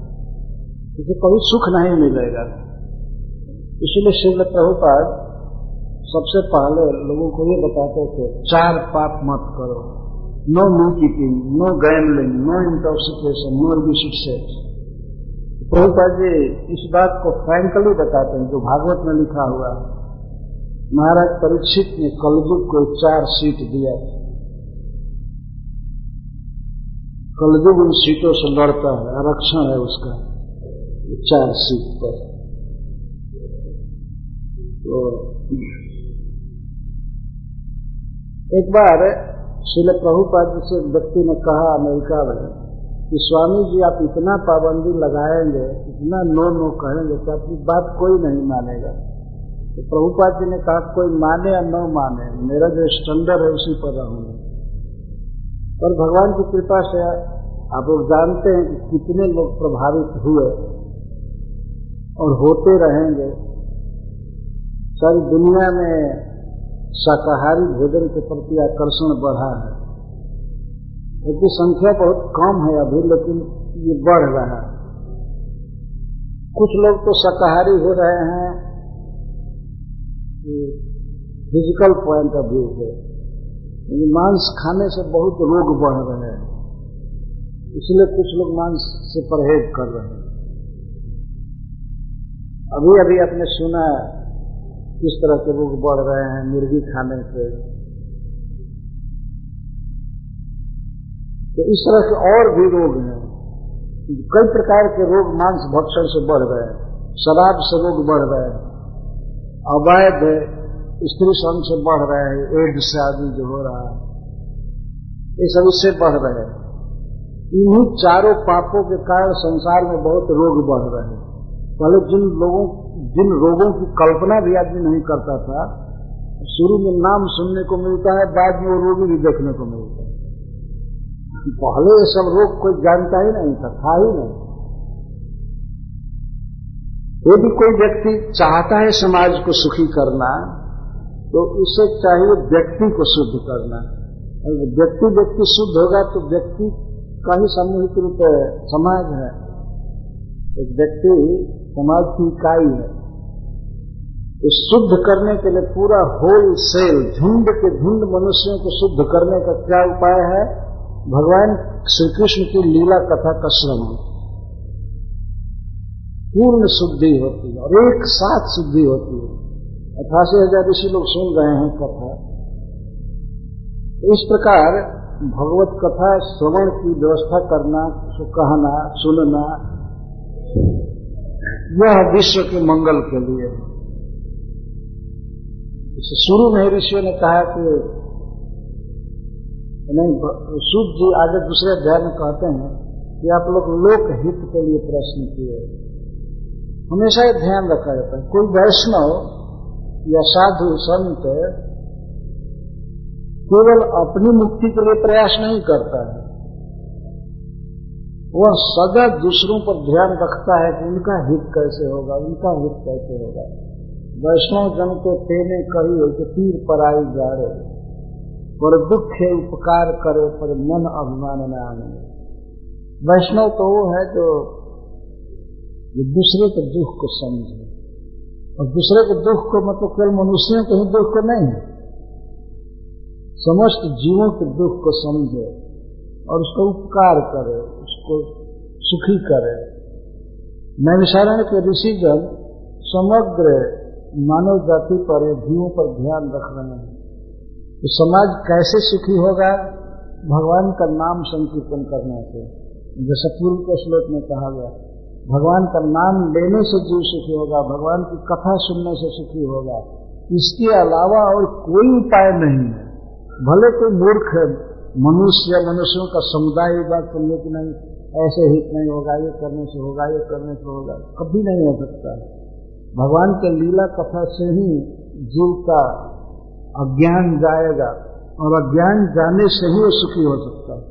इसे कभी सुख नहीं मिलेगा। इसलिए श्रील प्रभुपाद सबसे पहले लोगों को ये बताते थे, 4 पाप मत करो, no meat eating, no gambling, no intoxication, no illicit sex. Prabhupada ji इस बात को फ्रैंकली बताते हैं, जो भागवत में लिखा हुआ है। महाराज परीक्षित ने कलयुग को 4 सीट दिया। कलयुग उन सीटों से लड़ता है, आरक्षण है उसका 4 सीट पर। तो एक बार श्रील प्रभुपाद जी से व्यक्ति ने कहा अमेरिका में कि स्वामी जी आप इतना पाबंदी लगाएंगे, इतना नो कहेंगे तो अपनी बात कोई नहीं मानेगा। तो प्रभुपाद जी ने कहा कोई माने या न माने, मेरा जो स्टैंडर्ड है उसी पर रहूंगा। पर भगवान की कृपा से आप लोग जानते हैं कि कितने लोग प्रभावित हुए और होते रहेंगे। सारी दुनिया में शाकाहारी भोजन के प्रति आकर्षण बढ़ा है। इसकी संख्या बहुत कम है अभी, लेकिन ये बढ़ रहा है। कुछ लोग तो शाकाहारी हो रहे हैं फिजिकल पॉइंट ऑफ व्यू से, मांस खाने से बहुत रोग बढ़ रहे हैं, इसलिए कुछ लोग मांस से परहेज कर रहे हैं। अभी अभी आपने सुना किस तरह के रोग बढ़ रहे हैं मुर्गी खाने से। तो इस तरह के और भी रोग हैं, कई प्रकार के रोग मांस भक्षण से बढ़ रहे हैं, शराब से रोग बढ़ रहे हैं, अवैध स्त्री संग से बढ़ रहे हैं, एड्स से आदि जो हो रहा है, ये सब इससे बढ़ रहे हैं। इन्हीं चारों पापों के कारण संसार में बहुत रोग बढ़ रहे हैं। पहले जिन रोगों की कल्पना भी आदमी नहीं करता था, शुरू में नाम सुनने को मिलता है, बाद में वो रोगी भी देखने को मिलता है। पहले ये सब रोग कोई जानता ही नहीं था ही नहीं। यदि कोई व्यक्ति चाहता है समाज को सुखी करना, तो उसे चाहिए व्यक्ति को शुद्ध करना। अगर व्यक्ति शुद्ध होगा तो व्यक्ति का ही सामूहिक रूप समाज है। एक व्यक्ति समाज की इकाई है। तो शुद्ध करने के लिए पूरा होल सेल झुंड के झुंड मनुष्यों को शुद्ध करने का क्या उपाय है? भगवान श्री कृष्ण की लीला कथा का श्रवण। पूर्ण शुद्धि होती है और एक साथ शुद्धि होती है। 88,000 ऋषि लोग सुन रहे हैं कथा। इस प्रकार भगवत कथा श्रवण की व्यवस्था करना, कहना, सुनना, यह विश्व के मंगल के लिए। इसे शुरू में ऋषियों ने कहा कि नहीं, सूत जी आगे दूसरे अध्याय में कहते हैं कि आप लोग लोक हित के लिए प्रश्न किए। हमेशा ये ध्यान रखा जाता है, कोई वैष्णव या साधु संत केवल अपनी मुक्ति के लिए प्रयास नहीं करता है, वह सदा दूसरों पर ध्यान रखता है कि उनका हित कैसे होगा, उनका हित कैसे होगा। वैष्णव जन को तेने कही हो कि तीर पर आई जा रहे, पर दुख है उपकार करे पर मन अभिमान न आने। वैष्णव तो वो है जो दूसरे के दुख को समझे, और दूसरे के दुख को मतलब केवल मनुष्यों के ही दुख को नहीं, समस्त जीवों के दुख को समझे और उसका उपकार करे, उसको सुखी करे। नैमिषारण्य के ऋषिगण समग्र मानव जाति पर, जीवों पर ध्यान रख रहे हैं। तो समाज कैसे सुखी होगा? भगवान का नाम संकीर्तन करने से। जैसे पूर्व के श्लोक में कहा गया, भगवान का नाम लेने से जीव सुखी होगा, भगवान की कथा सुनने से सुखी होगा। इसके अलावा और कोई उपाय नहीं है। भले कोई मूर्ख मनुष्य या मनुष्यों का समुदाय बात समझे कि नहीं ऐसे हित नहीं होगा, ये करने से होगा, ये करने से होगा, कभी नहीं हो सकता। भगवान के लीला कथा से ही जीव का अज्ञान जाएगा और अज्ञान जाने से ही वो सुखी हो सकता है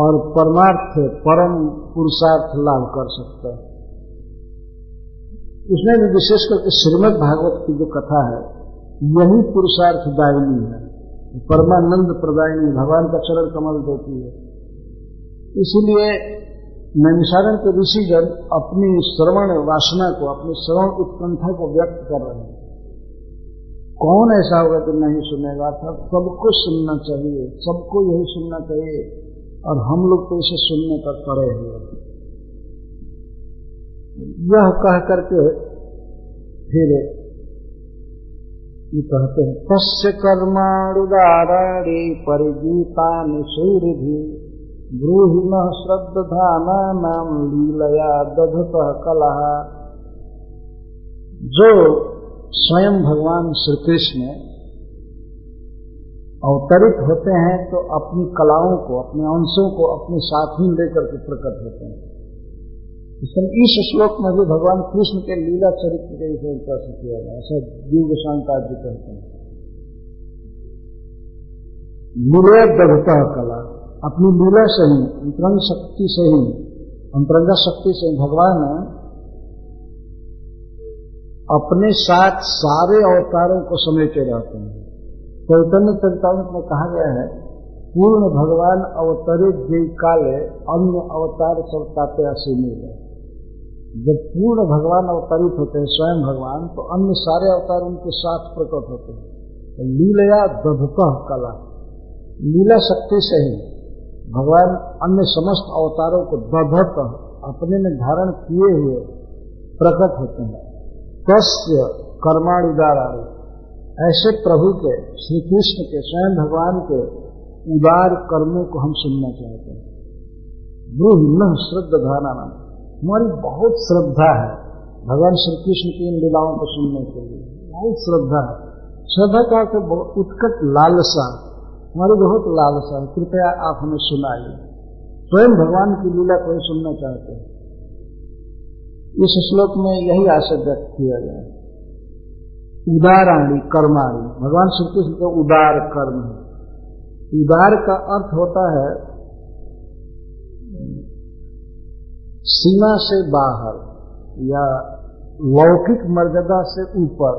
और परमार्थ परम पुरुषार्थ लाभ कर सकता है। उसमें भी विशेष करके श्रीमद् भागवत की जो कथा है, यही पुरुषार्थ दायिनी है, परमानंद प्रदायिनी, भगवान का चरण कमल देती है। इसीलिए नैमिषारण्य के ऋषिगण अपनी श्रवण वासना को, अपनी श्रवण उत्कंठा को व्यक्त कर रहे हैं। कौन ऐसा होगा जो नहीं सुनेगा? सबको सुनना चाहिए, सबको यही सुनना चाहिए, और हम लोग तो इसे सुनने पर पड़े हुए। यह कह करके फिर ये कहते हैं, तस्य कर्माणुदाराणि परिगीतानि सुहृदि ब्रूहि नः श्रद्धानानां लीलया दधतः कलह। जो स्वयं भगवान श्री कृष्ण अवतरित होते हैं तो अपनी कलाओं को, अपने अंशों को अपने साथ ही लेकर के प्रकट होते हैं। इसलिए इस श्लोक में भी भगवान कृष्ण के लीला चरित्र के विषय पर किया गया, ऐसा जीव गोस्वामी जी कहते हैं। लीला दधता कला, अपनी लीला से ही, अंतरंग शक्ति से ही, अंतरंगा शक्ति से भगवान अपने साथ सारे अवतारों को समेटे रहते हैं। चैतन्य चरितामृत में कहा गया है, पूर्ण भगवान अवतरित जय काले अन्य अवतार सब ताते असीमित है। जब पूर्ण भगवान अवतरित होते हैं स्वयं भगवान, तो अन्य सारे अवतार उनके साथ प्रकट होते हैं। तो लीलया दधतः कला, लीला शक्ति से ही भगवान अन्य समस्त अवतारों को दधतः अपने में धारण किए हुए प्रकट होते हैं। तस्य कर्माणि उदाराणि, ऐसे प्रभु के, श्री कृष्ण के, स्वयं भगवान के उदार कर्मों को हम सुनना चाहते हैं। ब्रूहि श्रद्धाना, हमारी बहुत श्रद्धा है भगवान श्री कृष्ण की इन लीलाओं को सुनने के लिए, बहुत श्रद्धा है। श्रद्धा का तो उत्कट लालसा, हमारी बहुत लालसा है, कृपया आप हमें सुनाइए। स्वयं भगवान की लीला को सुनना चाहते हैं। इस श्लोक में यही आशय व्यक्त किया गया है। उदाराणि कर्माणि, भगवान श्री कृष्ण का उदार कर्म है। उदार का अर्थ होता है सीमा से बाहर या लौकिक मर्यादा से ऊपर।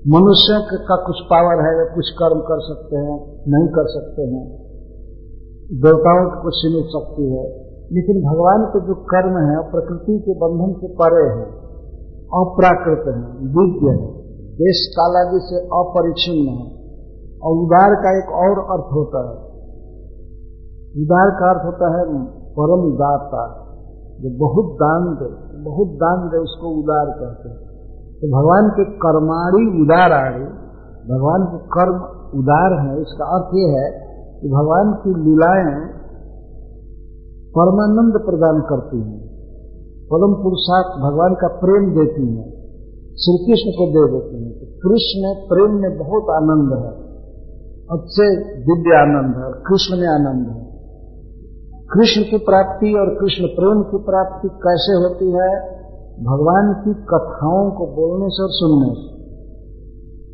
मनुष्य का कुछ पावर है, कुछ कर्म कर सकते हैं, नहीं कर सकते हैं, देवताओं की कुछ सीमित शक्ति है, लेकिन भगवान के जो कर्म है प्रकृति के बंधन से परे है, अप्राकृत है, दिव्य है, देश काल आदि से अपरिच्छिन्न है। और उदार का एक और अर्थ होता है, उदार का अर्थ होता है परम दाता, जो बहुत दान दे, बहुत दान दे, उसको उदार कहते हैं। तो भगवान के कर्माणि उदाराणि, भगवान के कर्म उदार है। इसका अर्थ यह है कि भगवान की लीलाएं परमानंद प्रदान करती हैं, परम पुरुषार्थ भगवान का प्रेम देती हैं, श्री कृष्ण को दे देती हैं। तो कृष्ण प्रेम में बहुत आनंद है, अच्छे दिव्य आनंद है, और कृष्ण में आनंद है। कृष्ण की प्राप्ति और कृष्ण प्रेम की प्राप्ति कैसे होती है? भगवान की कथाओं को बोलने से और सुनने से।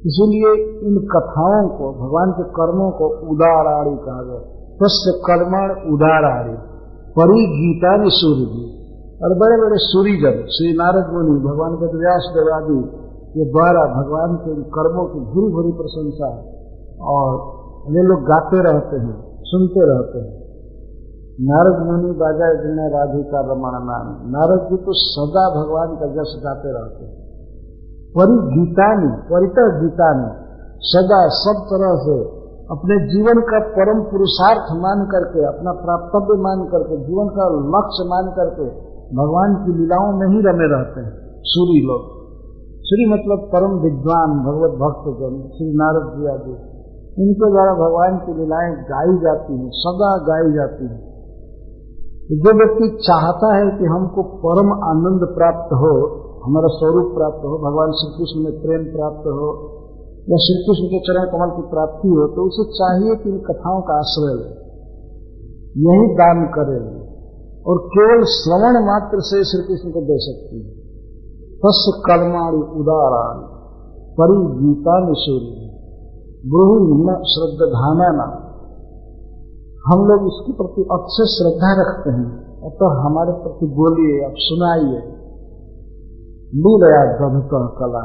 इसीलिए इन कथाओं को, भगवान के कर्मों को उदाराणि कहा गया। तस्य कर्मण उदाराणि परिगीता ने सूर्य जी, और बड़े बड़े सूरीजन, श्री नारद मुनि, भगवान के व्यास देव आदि के द्वारा भगवान के कर्मों की भूरी भूरी प्रशंसा है, और वे लोग गाते रहते हैं, सुनते रहते हैं। नारद मुनि बाजा जिन्हें राधिका रमण नाम, नारद जी तो सदा भगवान का जस गाते रहते हैं। परिगीता ने, परितः गीता ने, सदा सब तरह से अपने जीवन का परम पुरुषार्थ मान करके, अपना प्राप्तव्य मान करके, जीवन का लक्ष्य मान करके भगवान की लीलाओं में ही रमे रहते हैं सूरी लोग। श्री मतलब परम विद्वान भगवत भक्त जन, श्री नारद जी आदि, इनके द्वारा भगवान की लीलाएं गाई जाती हैं, सदा गाई जाती हैं। जो व्यक्ति चाहता है कि हमको परम आनंद प्राप्त हो, हमारा स्वरूप प्राप्त हो, भगवान श्री कृष्ण में प्रेम प्राप्त हो, या श्री कृष्ण के चरण कमल की प्राप्ति हो, तो उसे चाहिए कि इन कथाओं का आश्रय ले, यही दान करे, और केवल श्रवण मात्र से श्री कृष्ण को दे सकती है। तस्य कर्माणि उदाराणि परिगीतानि सूर्य ब्रूहि श्रद्धाना। हम लोग इसके प्रति अक्षय श्रद्धा रखते हैं, अतः हमारे प्रति बोलिए, अब सुनाइए। लीला गधुतः कला,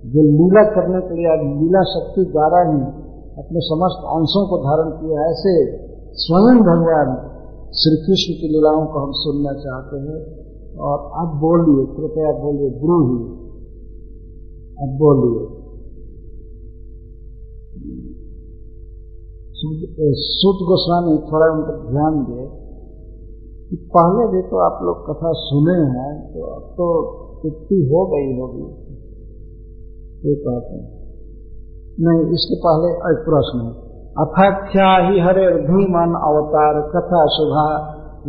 जो लीला करने के लिए लीला शक्ति द्वारा ही अपने समस्त अंशों को धारण किया, ऐसे स्वयं भगवान श्री कृष्ण की लीलाओं को हम सुनना चाहते हैं। और अब बोलिए, कृपया बोलिए, ब्रूहि, अब बोलिए। सूत गोस्वामी थोड़ा उन पर ध्यान दे कि पहले भी तो आप लोग कथा सुने हैं, तो अब तो तृप्ति हो गई होगी, ये कहते हैं। नहीं, इसके पहले एक प्रश्न है। अथाख्या ही हरे भीमन अवतार कथा शुभा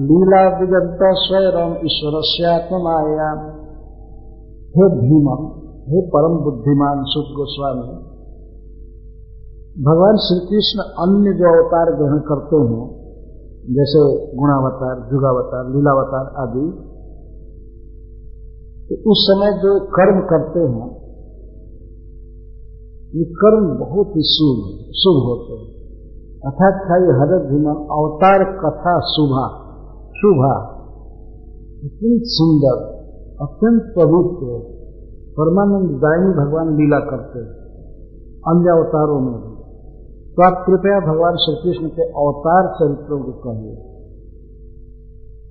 लीला विगत स्वयं ईश्वरस्यात्ममाया। हे भीमन, हे परम बुद्धिमान सूत गोस्वामी, भगवान श्री कृष्ण अन्य जो अवतार ग्रहण करते हैं, जैसे गुणावतार, जुगावतार, लीलावतार आदि, तो उस समय जो कर्म करते हैं, ये कर्म बहुत ही शुभ होते हैं। अर्थात हरे भीमन अवतार कथा शुभा, अत्यंत सुंदर, अत्यंत पवित्र, परमानंददायी भगवान लीला करते हैं अन्य अवतारों में भी। तो आप कृपया भगवान श्री कृष्ण के अवतार चरित्रों को कहिए,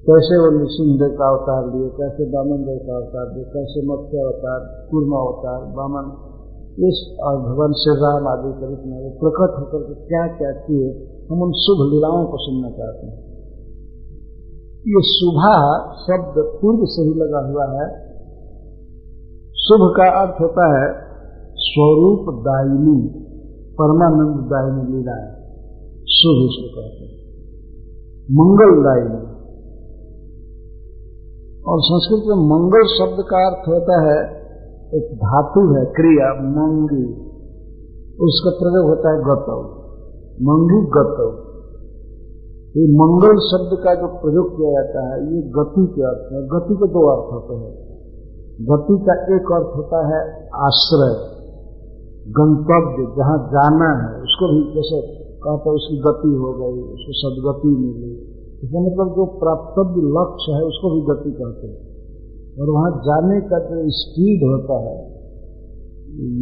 कैसे वो नृसिंहदेव का अवतार लिए, कैसे वामन देव का अवतार लिए, कैसे मत्स्य अवतार, कूर्म अवतार, वामन, इस और भगवान श्री राम आदि चरित में वो प्रकट होकर के क्या क्या किए, हम उन शुभ लीलाओं को सुनना चाहते हैं। ये शुभा शब्द पूर्व से ही लगा हुआ है, शुभ का अर्थ होता है स्वरूप दायिनी, परमानंद दायिनी लीला है, शुभ इसको कहते हैं, मंगलदायिनी। और संस्कृत में मंगल शब्द का अर्थ होता है, एक धातु है क्रिया मंगी, उसका प्रयोग होता है गतव, मंगी गतव। ये मंगल शब्द का जो प्रयोग किया जाता है ये गति के अर्थ है। गति के दो अर्थ होते हैं। गति का एक अर्थ होता है आश्रय, गंतव्य, जहां जाना है उसको भी जैसे कहते हैं उसकी गति हो गई, उसको सदगति मिली, इसका मतलब जो प्राप्तव्य लक्ष्य है उसको भी गति कहते हैं। और वहां जाने का जो स्पीड होता है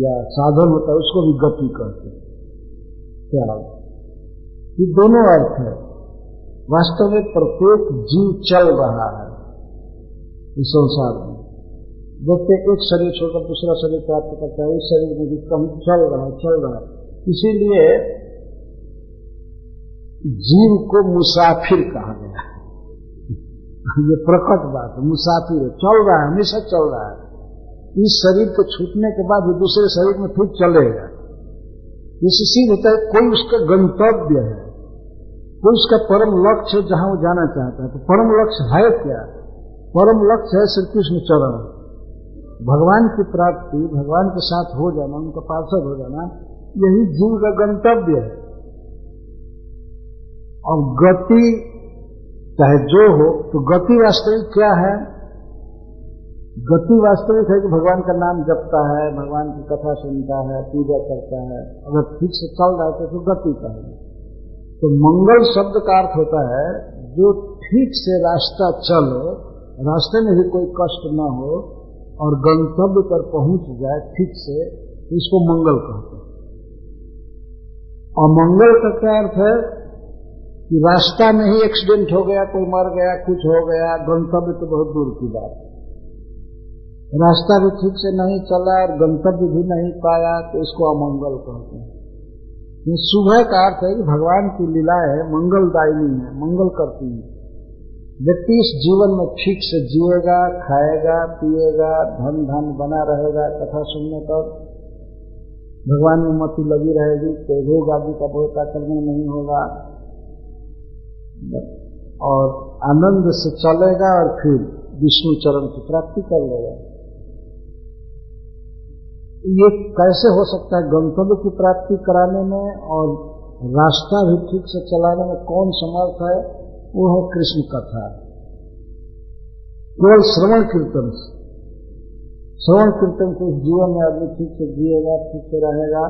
या साधन होता है उसको भी गति कहते हैं। क्या ये दोनों अर्थ है। वास्तव में प्रत्येक जीव चल रहा है इस संसार में। जैसे एक शरीर छोड़कर दूसरा शरीर प्राप्त करता है, इस शरीर में भी कहीं चल रहा है। इसीलिए जीव को मुसाफिर कहा गया है। ये प्रकट बात है, मुसाफिर है, चल रहा है, हमेशा चल रहा है। इस शरीर को छूटने के बाद वो दूसरे शरीर में फिर चलेगा। इससे होता है कोई उसका गंतव्य है, कोई उसका परम लक्ष्य जहां वो जाना चाहता है। तो परम लक्ष्य है क्या? परम लक्ष्य है श्री कृष्ण चरण, भगवान की प्राप्ति, भगवान के साथ हो जाना, उनका पार्षद हो जाना, यही जीव का गंतव्य है। और गति चाहे जो हो, तो गति वास्तविक क्या है? गति वास्तविक है कि भगवान का नाम जपता है, भगवान की कथा सुनता है, पूजा करता है। अगर ठीक से चल रहा है तो गति का है। तो मंगल शब्द का अर्थ होता है जो ठीक से रास्ता चले, रास्ते में भी कोई कष्ट न हो और गंतव्य पर पहुंच जाए ठीक से, तो इसको मंगल कहते हैं। और मंगल का क्या अर्थ है कि रास्ता में ही एक्सीडेंट हो गया, कोई मर गया, कुछ हो गया, गंतव्य तो बहुत दूर की बात है। रास्ता भी ठीक से नहीं चला और गंतव्य भी नहीं पाया, तो इसको अमंगल कहते हैं। ये शुभ का अर्थ है कि भगवान की लीलाएं मंगलदायिनी है, मंगल करती है। व्यक्ति इस जीवन में ठीक से जिएगा, खाएगा, पिएगा, धन धन बना रहेगा, कथा सुनने पर भगवान में मति लगी रहेगी, कोई रोग आदि का बहुत आक्रमण नहीं होगा और आनंद से चलेगा और फिर विष्णु चरण की प्राप्ति कर लेगा। ये कैसे हो सकता है? गंतव्य की प्राप्ति कराने में और रास्ता भी ठीक से चलाने में कौन समर्थ है? वो है कृष्ण कथा। केवल श्रवण कीर्तन से, श्रवण कीर्तन से इस जीवन में आदमी ठीक से जिएगा, ठीक से रहेगा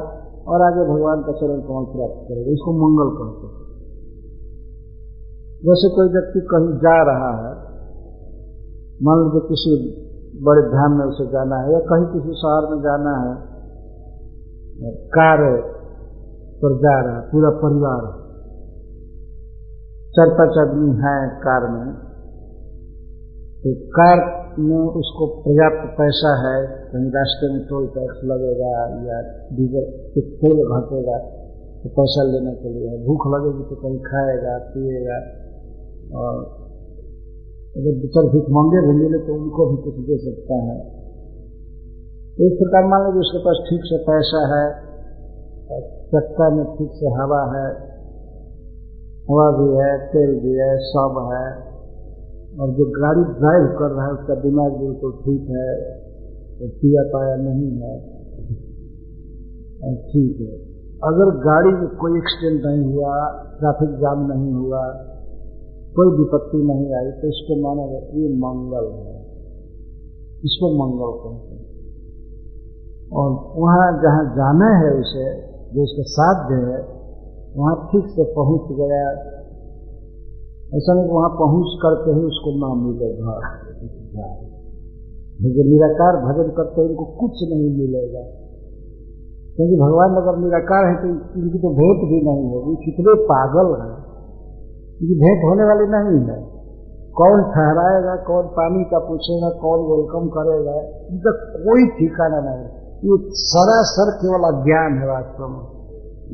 और आगे भगवान का चरण कमल प्राप्त करेगा। इसको मंगल कहते हैं। जैसे कोई व्यक्ति कहीं जा रहा है, मान लीजिए किसी बड़े धाम में उसे जाना है या कहीं किसी शहर में जाना है, कार पर जा रहा है, पूरा परिवार 4-5 आदमी है कार में, तो कार में उसको पर्याप्त पैसा है, कहीं रास्ते में टोल टैक्स लगेगा या डीजल तेल घटेगा तो पैसा लेने के लिए, भूख लगेगी तो कहीं खाएगा पिएगा, और अगर बेचारे भीख मांगे भी मिले तो उनको भी कुछ दे सकता है। एक प्रकार मान लीजिए उसके पास ठीक से पैसा है, चक्का में ठीक से हवा है, हवा भी है, तेल भी है, सब है, और जो गाड़ी ड्राइव कर रहा है उसका दिमाग बिल्कुल ठीक है, तो पिया पाया नहीं है, ठीक है। अगर गाड़ी में कोई एक्सीडेंट नहीं हुआ, ट्रैफिक जाम नहीं हुआ, कोई विपत्ति नहीं आई, तो इसको माना जाता है ये मंगल है, इसको मंगल कहते हैं। और वहां जहां जाना है उसे, जो उसका साध्य है, वहां ठीक से पहुंच गया। ऐसा नहीं कि वहां पहुंच करके ही उसको नाम मिलेगा। जो निराकार भजन करते हैं उनको कुछ नहीं मिलेगा, क्योंकि भगवान अगर निराकार है तो इनकी तो भेंट भी नहीं होगी। कितने पागल है, इनकी भेंट होने वाली नहीं है। कौन ठहराएगा, कौन पानी का पूछेगा, कौन वेलकम करेगा, इनका कोई ठिकाना नहीं। ये सरासर केवल अज्ञान है, वास्तव में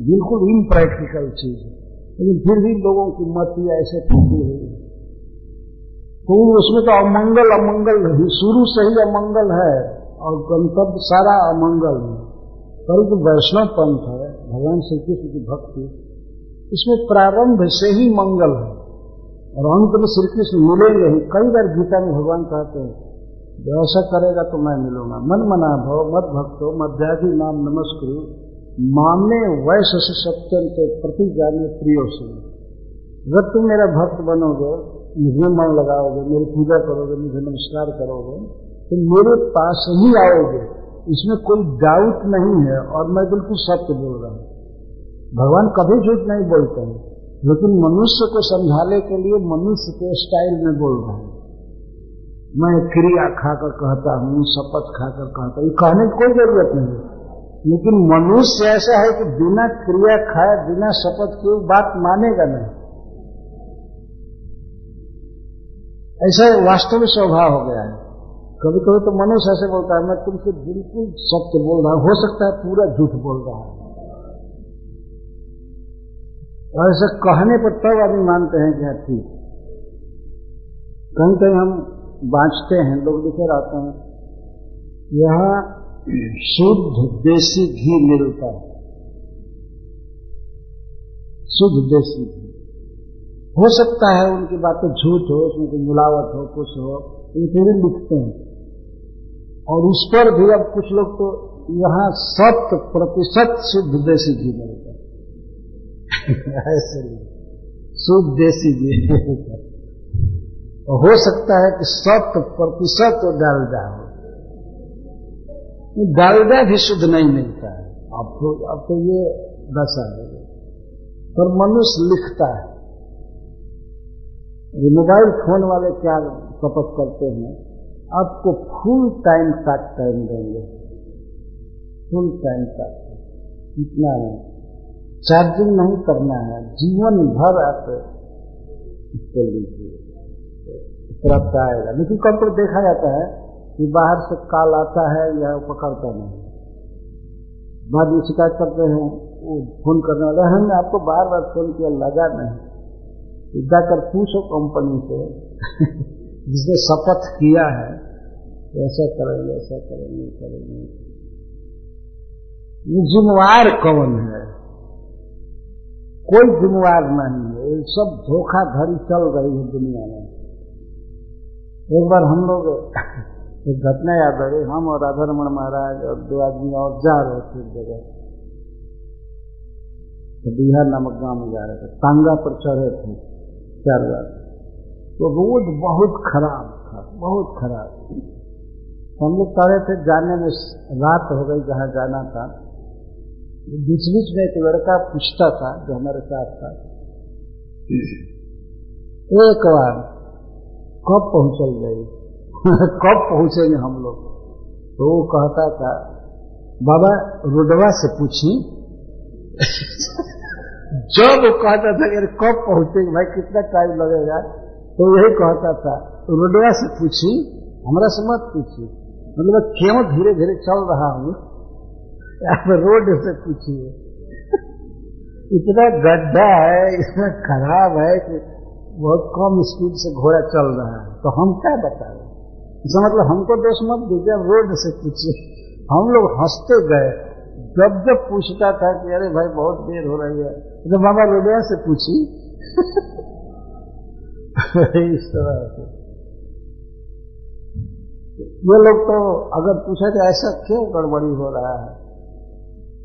बिल्कुल इम्प्रैक्टिकल चीज है। लेकिन फिर भी लोगों की मति ऐसे फंसी हुई है, तो उसमें तो अमंगल अमंगल नहीं, शुरू से ही अमंगल है। और गंतव्य सारा अमंगल है। परंतु वैष्णव पंथ है, भगवान श्री कृष्ण की भक्ति, इसमें प्रारंभ से ही मंगल है और अंत में श्री कृष्ण मिलेंगे ही। कई बार गीता में भगवान कहते हैं जो ऐसा करेगा तो मैं मिलूंगा। मन मना भव मद भक्तो मध्याधि नाम नमस्कुरु मामे वैश्य सत्यम के प्रति जाने प्रियो से। अगर तुम मेरा भक्त बनोगे, मुझे मन लगाओगे, मेरी पूजा करोगे, मुझे नमस्कार करोगे, तो मेरे पास ही आओगे, इसमें कोई डाउट नहीं है। और मैं बिल्कुल सत्य बोल रहा हूं। भगवान कभी झूठ नहीं बोलते हैं, लेकिन मनुष्य को समझाने के लिए मनुष्य के स्टाइल में बोल रहा है। मैं क्रिया खाकर कहता हूं, शपथ खाकर कहता हूं, ये कहने की कोई जरूरत नहीं है। लेकिन मनुष्य ऐसा है कि बिना क्रिया खाए, बिना शपथ किए बात मानेगा नहीं। ऐसा वास्तव में स्वभाव हो गया है। कभी कभी तो मनुष्य ऐसे बोलता है मैं तुमसे बिल्कुल सत्य बोल रहा हूं, हो सकता है पूरा झूठ बोल रहा है। और ऐसा कहने पर तब आदमी मानते हैं कि हाँ ठीक। कहीं कहीं हम बांचते हैं, लोग लिखे रहते हैं यहाँ शुद्ध देसी घी मिलता है, शुद्ध देसी घी। हो सकता है उनकी बातें झूठ हो, उसमें कोई मिलावट हो, कुछ हो, इनके भी लिखते हैं। और उस पर भी अब कुछ लोग तो यहाँ 100% शुद्ध देसी घी मिलता है ऐसे शुद्ध देसी घी। हो सकता है कि 100% डालडा हो, डालडा भी शुद्ध नहीं मिलता है। अब तो ये दशा है। पर मनुष्य लिखता है। ये मोबाइल फोन वाले क्या शपथ करते हैं, आपको फुल टाइम तक टाइम देंगे, फुल टाइम तक, इतना नहीं, चार्जिंग नहीं करना है, जीवन भर आप इसको लीजिए, प्राप्त आएगा। लेकिन कब तक देखा जाता है कि बाहर से कॉल आता है या पकड़ता नहीं, बाद में शिकायत करते हैं, वो फोन करने वाला हमने आपको बार बार फोन किया, लगा नहीं। जाकर पूछो कंपनी से जिसने शपथ किया है ऐसा करेंगे, ऐसा करेंगे, करेंगे। ये जिम्मेवार कौन है? कोई जिम्मेवार नहीं है। ये सब धोखाधड़ी चल रही है दुनिया में। एक बार हम लोग एक घटना याद आ गई, हम और राधा रमण महाराज और 2 आदमी और जा रहे थे एक जगह, तो बिहार नामक गांव में जा रहे थे, टांगा पर चढ़े थे 4 बार। तो रोड बहुत खराब था, बहुत खराब। हम लोग चढ़े थे, जाने में रात हो गई जहां जाना था। बीच बीच में एक लड़का पूछता था जो हमारे साथ था, एक बार कब पहुंचल गई कब पहुंचेंगे हम लोग? तो वो कहता था बाबा रोडवा से पूछी जब वो कहता था यार कब पहुंचेंगे भाई, कितना टाइम लगेगा, तो यही कहता था रोडवा से पूछी, हमरा से मत पूछी। मतलब क्यों धीरे धीरे चल रहा हूं, आप रोड से पूछिए। इतना गड्ढा है, इतना खराब है कि बहुत कम स्पीड से घोड़ा चल रहा है, तो हम क्या बताएं? इसका मतलब हमको दोष मत दीजिए, रोड से पूछिए। हम लोग हंसते गए। जब जब पूछता था कि अरे भाई बहुत देर हो रही है, तो बाबा रोडिया से पूछी इस तरह से ये लोग तो अगर पूछे तो ऐसा क्यों गड़बड़ी हो रहा है,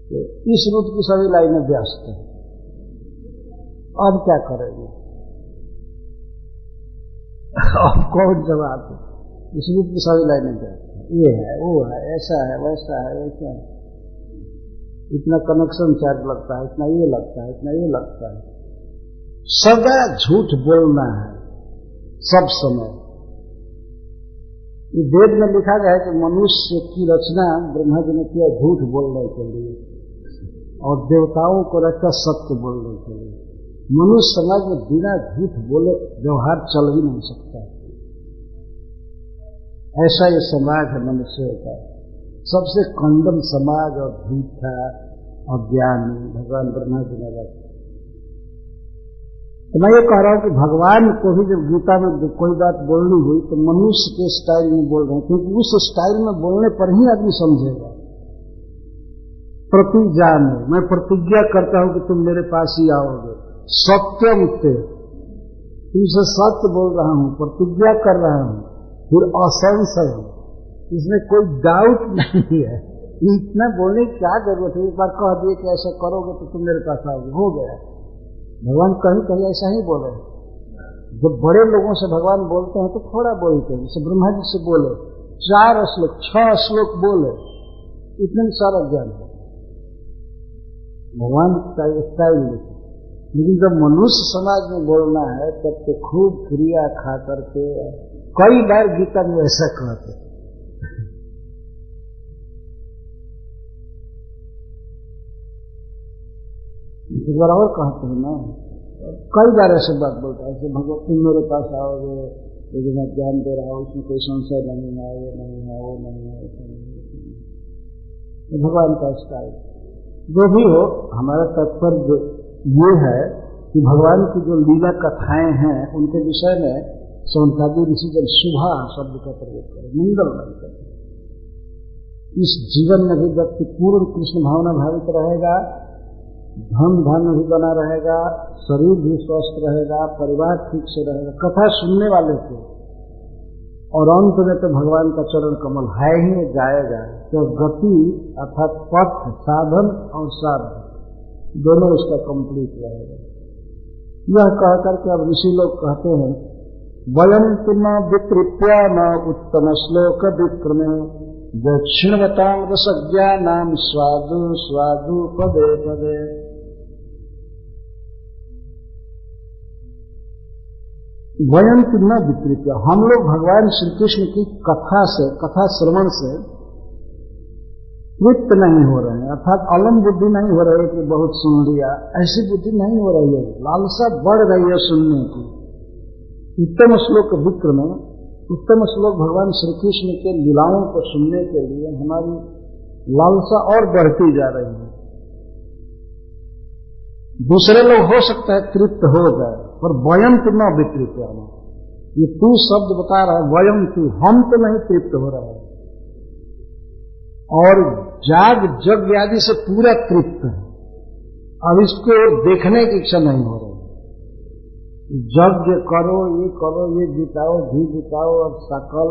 तो इस रूट की सभी लाइनें व्यस्त हैं, अब क्या करेंगे? अब कौन जवाब है? इस रूट की सभी लाइनें व्यस्त हैं, ये है, वो है, ऐसा है, वैसा है, वैसा है, इतना कनेक्शन चार्ज लगता है, इतना ये लगता है, इतना ये लगता है। सदा झूठ बोलना है सब समय। ये वेद में लिखा गया है कि मनुष्य की रचना ब्रह्मा जी ने किया झूठ बोलने के लिए, और देवताओं को रखा सत्य बोलने के लिए। मनुष्य समाज में बिना झूठ बोले व्यवहार चल ही नहीं सकता। ऐसा ये समाज है मनुष्य का, सबसे कंडम समाज और झूठा और ज्ञानी भगवान ब्रह्मा जी ने रखा। तो मैं ये कह रहा हूं कि भगवान को भी जब गीता में कोई बात बोलनी हुई तो मनुष्य के स्टाइल में बोल रहे हैं, क्योंकि उस स्टाइल में बोलने पर ही आदमी समझेगा। प्रतिज्ञा में मैं प्रतिज्ञा करता हूं कि तुम मेरे पास ही आओगे, सत्यम ते तुमसे सत्य बोल रहा हूं, प्रतिज्ञा कर रहा हूं, फिर असंशय, इसमें कोई डाउट नहीं है। इतना बोलने की क्या जरूरत है, एक बार कह दिए कि ऐसा करोगे तो तुम मेरे पास आओगे, हो गया। भगवान कहीं कहीं ऐसा ही बोले। जब बड़े लोगों से भगवान बोलते हैं तो थोड़ा बोलते हैं, जैसे ब्रह्मा जी से बोले 4 श्लोक 6 श्लोक बोले, इतने सारा ज्ञान है भगवान का स्टाइल। लेकिन जब मनुष्य समाज में बोलना है तब तो खूब क्रिया खा करके कई बार गीता में ऐसा कहते। एक बार और कहते हैं ना, कई बार ऐसे बात बोलता है कि भगवान तुम मेरे पास आओगे, लेकिन मैं ज्ञान दे रहा हूं, उसमें कोई संशय नहीं है, वो नहीं है, वो नहीं है, तो भगवान का स्टाइल जो भी हो। हमारा तात्पर्य ये है कि भगवान की जो लीला कथाएं हैं उनके विषय में सौनकादि ऋषि जब शुभा शब्द का प्रयोग करें, मंगलमय करें। इस जीवन में भी व्यक्ति पूर्ण कृष्ण भावना भावित रहेगा, धन धन भी बना रहेगा, शरीर भी स्वस्थ रहेगा, परिवार ठीक से रहेगा, कथा सुनने वाले को, और अंत में तो भगवान का चरण कमल है ही जाएगा। तो गति अर्थात पथ, साधन और साध्य दोनों उसका कंप्लीट रहेगा। यह कहकर के अब ऋषि लोग कहते हैं, वयम तुम विकृत्या न उत्तम श्लोक विक्रमे दक्षिणवतां रसज्ञानां स्वादु स्वादु पदे पदे। वयं न विकृत, हम लोग भगवान श्री कृष्ण की कथा से, कथा श्रवण से तृप्त नहीं हो रहे हैं, अर्थात अलम बुद्धि नहीं हो रही है कि बहुत सुन लिया, ऐसी बुद्धि नहीं हो रही है, लालसा बढ़ रही है सुनने की। उत्तम श्लोक विक्र में उत्तम श्लोक भगवान श्री कृष्ण के लीलाओं को सुनने के लिए हमारी लालसा और बढ़ती जा रही है। दूसरे लोग हो सकता है तृप्त हो जाए, पर वयम तो न विकृत आना, ये तू शब्द बता रहा है, वयम तू, हम तो नहीं तृप्त हो रहे हैं, और जाग जग आदि से पूरा तृप्त है। अब इसको देखने की इच्छा नहीं हो रही, यज्ञ करो, ये जिताओ, घी जिताओ, अब सकल,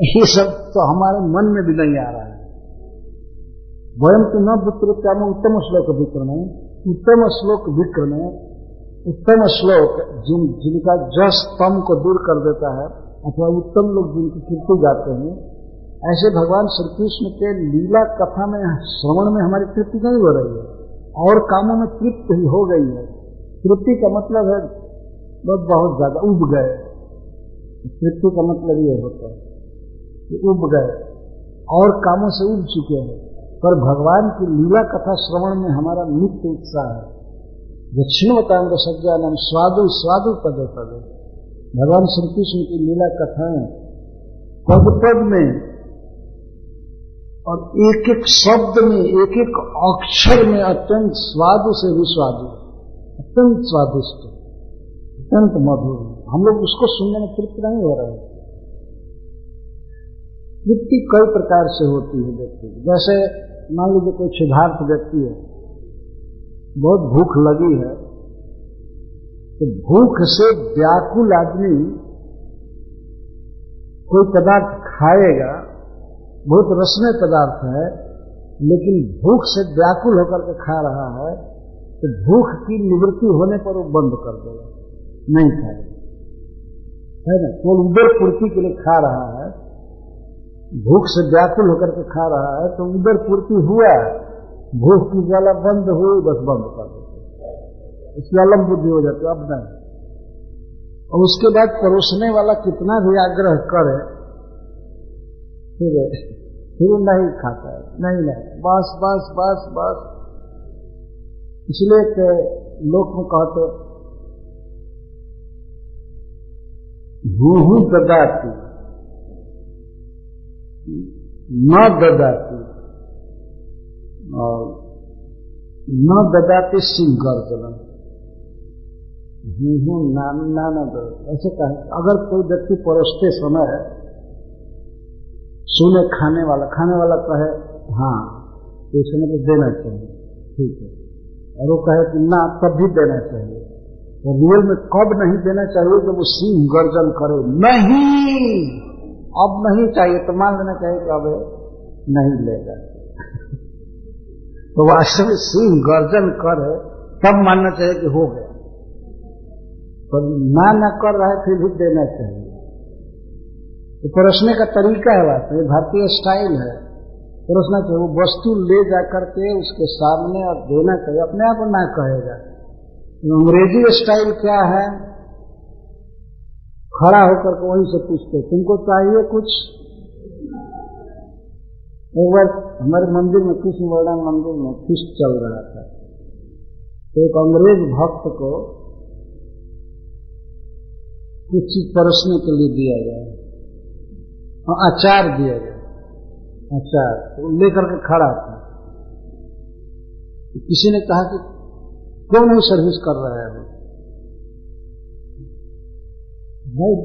ये सब तो हमारे मन में भी नहीं आ रहा है। वयम तो न विकृत आना, उत्तम श्लोक विक्र में, उत्तम श्लोक विक्र में, उत्तम श्लोक जिनका जस तम को दूर कर देता है, अथवा उत्तम लोग जिनकी कीर्ति गाते हैं, ऐसे भगवान श्री कृष्ण के लीला कथा में श्रवण में हमारी तृप्ति नहीं हो रही है, और कामों में तृप्त ही हो गई है। तृप्ति का मतलब है बहुत ज्यादा उब गए, तृप्ति का मतलब ये होता है कि उब गए और कामों से उब चुके हैं। पर भगवान की लीला कथा श्रवण में हमारा नित्य उत्साह है। दक्षिणवतांग सज्ञानम स्वादु स्वादु पदे पदे, भगवान श्री कृष्ण की लीला कथाएं पद पद में और एक एक शब्द में, एक एक अक्षर में अत्यंत स्वादु से भी स्वादु, अत्यंत स्वादिष्ट, अत्यंत मधुर। हम लोग उसको सुनने में तृप्त नहीं हो रहे। तृप्ति कई प्रकार से होती है व्यक्ति, जैसे मान लीजिए कोई क्षुधार्थ व्यक्ति है, बहुत भूख लगी है, तो भूख से व्याकुल आदमी कोई पदार्थ खाएगा, बहुत रसमय पदार्थ है, लेकिन भूख से व्याकुल होकर के खा रहा है, तो भूख की निवृत्ति होने पर वो बंद कर देगा, नहीं खाएगा, है ना। केवल उदर पूर्ति के लिए खा रहा है, भूख से व्याकुल होकर के खा रहा है, तो उदर पूर्ति हुआ, भूख की ज्वाला बंद हुई, बस बंद कर देते, इसकी अलम बुद्धि हो जाती है, अब नहीं। और उसके बाद परोसने वाला कितना भी आग्रह करे, फिर नहीं खाता है, नहीं, बस बस बस बस। इसलिए कि लोक में कहते हूँ ददाती न ददाती, और न ददाती सिंह गर्जना, ना दो, ऐसे कहे। अगर कोई व्यक्ति परोसते समय सुने खाने वाला कहे हाँ तो इस समय तो देना चाहिए, ठीक है, और वो कहे कि ना तब भी देना चाहिए। तो रियल में कब नहीं देना चाहिए? जब वो सिंह गर्जन करे, नहीं अब नहीं चाहिए, तो मान लेना चाहिए कि अब नहीं लेगा। तो वास्तव में सिंह गर्जन करे तब मानना चाहिए कि हो गया, पर ना कर रहा है फिर भी देना चाहिए। तो परोसने का तरीका है, वास्तव में भारतीय स्टाइल है, परोसना चाहिए। वो वस्तु ले जाकर के उसके सामने और देना चाहिए, अपने आप ना कहेगा। अंग्रेजी स्टाइल क्या है? खड़ा होकर के वहीं से पूछते तुमको चाहिए कुछ? एक बार हमारे मंदिर में, कृष्ण वर्धन मंदिर में फीस्ट चल रहा था, तो एक अंग्रेज भक्त को कुछ चीज परोसने के लिए दिया गया, अचार दिया गया, अचार तो लेकर के खड़ा था। तो किसी ने कहा कि क्यों नहीं सर्विस कर रहा है भाई?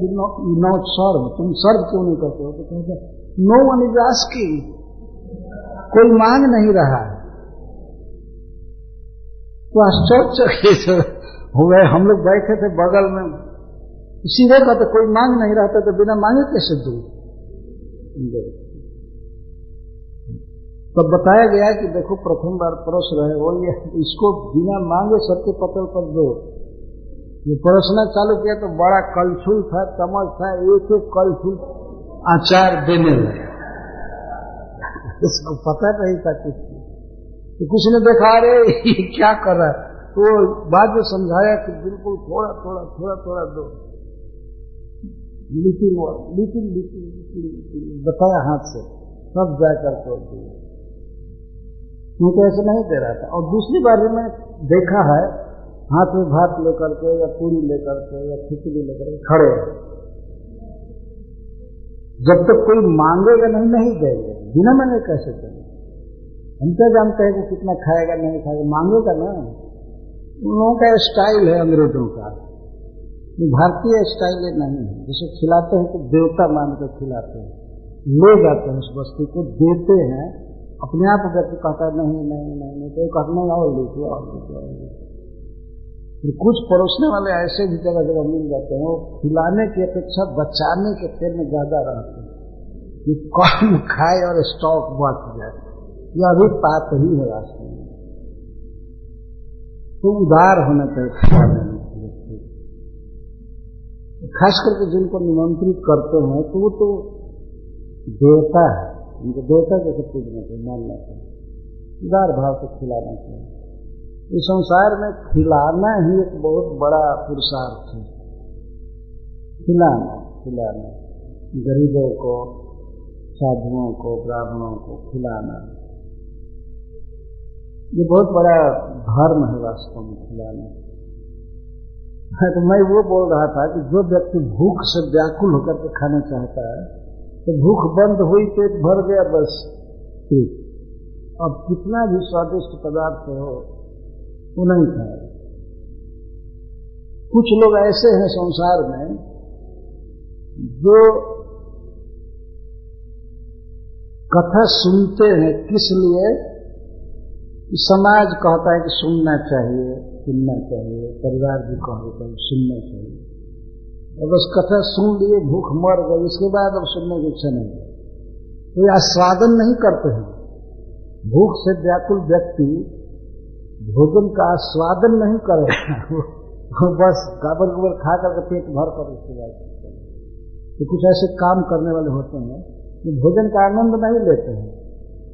यू नॉट सर्व, तुम सर्व क्यों नहीं करते हो? तो कहते नो वन इज आस्किंग, कोई मांग नहीं रहा है। तो आश्चर्यचकित हुए, हम लोग बैठे थे बगल में, सीधे कहते कोई मांग नहीं रहा था, तो बिना मांगे कैसे दूं? तब बताया गया कि देखो प्रथम बार परोस रहे हो, ये इसको बिना मांगे सबके पतल पर दो। ये परोसना चालू किया तो बड़ा कलछुल था, चम्मच था, एक एक कलछुल अचार देने लगे। इसको पता नहीं था कुछ, तो कुछ ने देखा अरे ये क्या कर रहा है, तो बाद में समझाया कि बिल्कुल थोड़ा थोड़ा थोड़ा थोड़ा दो, लिटिल बताया हाथ से, सब जाकर के दिए, क्योंकि ऐसे नहीं दे रहा था। और दूसरी बार में देखा है, हाथ में भात लेकर के या पूरी लेकर के या खिचड़ी लेकर के खड़े हैं, जब तक कोई मांगेगा नहीं देंगे, बिना मांगे कैसे देंगे? हम क्या जानते हैं कि कितना खाएगा नहीं खाएगा, मांगेगा ना। उन लोगों का स्टाइल है अंग्रेजों का, भारतीय स्टाइल ये नहीं है। जैसे खिलाते हैं तो देवता मान कर खिलाते हैं, ले जाते हैं उस वस्तु को, देते हैं, अपने आप व्यक्ति कहता है नहीं नहीं नहीं नहीं, तो कहते नहीं और लीजिए और लीजिए। फिर कुछ परोसने वाले ऐसे भी जगह जगह मिल जाते हैं, वो खिलाने की अपेक्षा बचाने के फेर में ज्यादा रहते हैं कि कौन खाए और स्टॉक बच जाए। यह अभी बात ही है रास्ते में, तो उदार होना चाहिए खिलाने में। खास करके जिनको निमंत्रित करते हैं तो वो तो देवता है, उनको देवता जैसे पूजना चाहिए, मानना चाहिए, उदार भाव से खिलाना चाहिए। इस संसार में खिलाना ही एक बहुत बड़ा पुरुषार्थ है, खिलाना गरीबों को, साधुओं को, ब्राह्मणों को खिलाना, ये बहुत बड़ा धर्म है वास्तव में खिलाना। तो मैं वो बोल रहा था कि जो व्यक्ति भूख से व्याकुल होकर के खाना चाहता है, तो भूख बंद हुई, पेट भर गया, बस ठीक, अब कितना भी स्वादिष्ट पदार्थ हो वो नहीं खाएगा। कुछ लोग ऐसे हैं संसार में जो कथा सुनते हैं, किस लिए? समाज कहता है कि सुनना चाहिए, परिवार भी कहता है सुनना चाहिए, और बस कथा सुन लिए, भूख मर गई, इसके बाद अब सुनने की इच्छा नहीं है। तो ये आस्वादन नहीं करते हैं। भूख से व्याकुल व्यक्ति भोजन का आस्वादन नहीं करेगा, वो बस गाबर गुबर खा करके पेट भर कर उसके बाद। तो कुछ ऐसे काम करने वाले होते हैं कि भोजन का आनंद नहीं लेते हैं,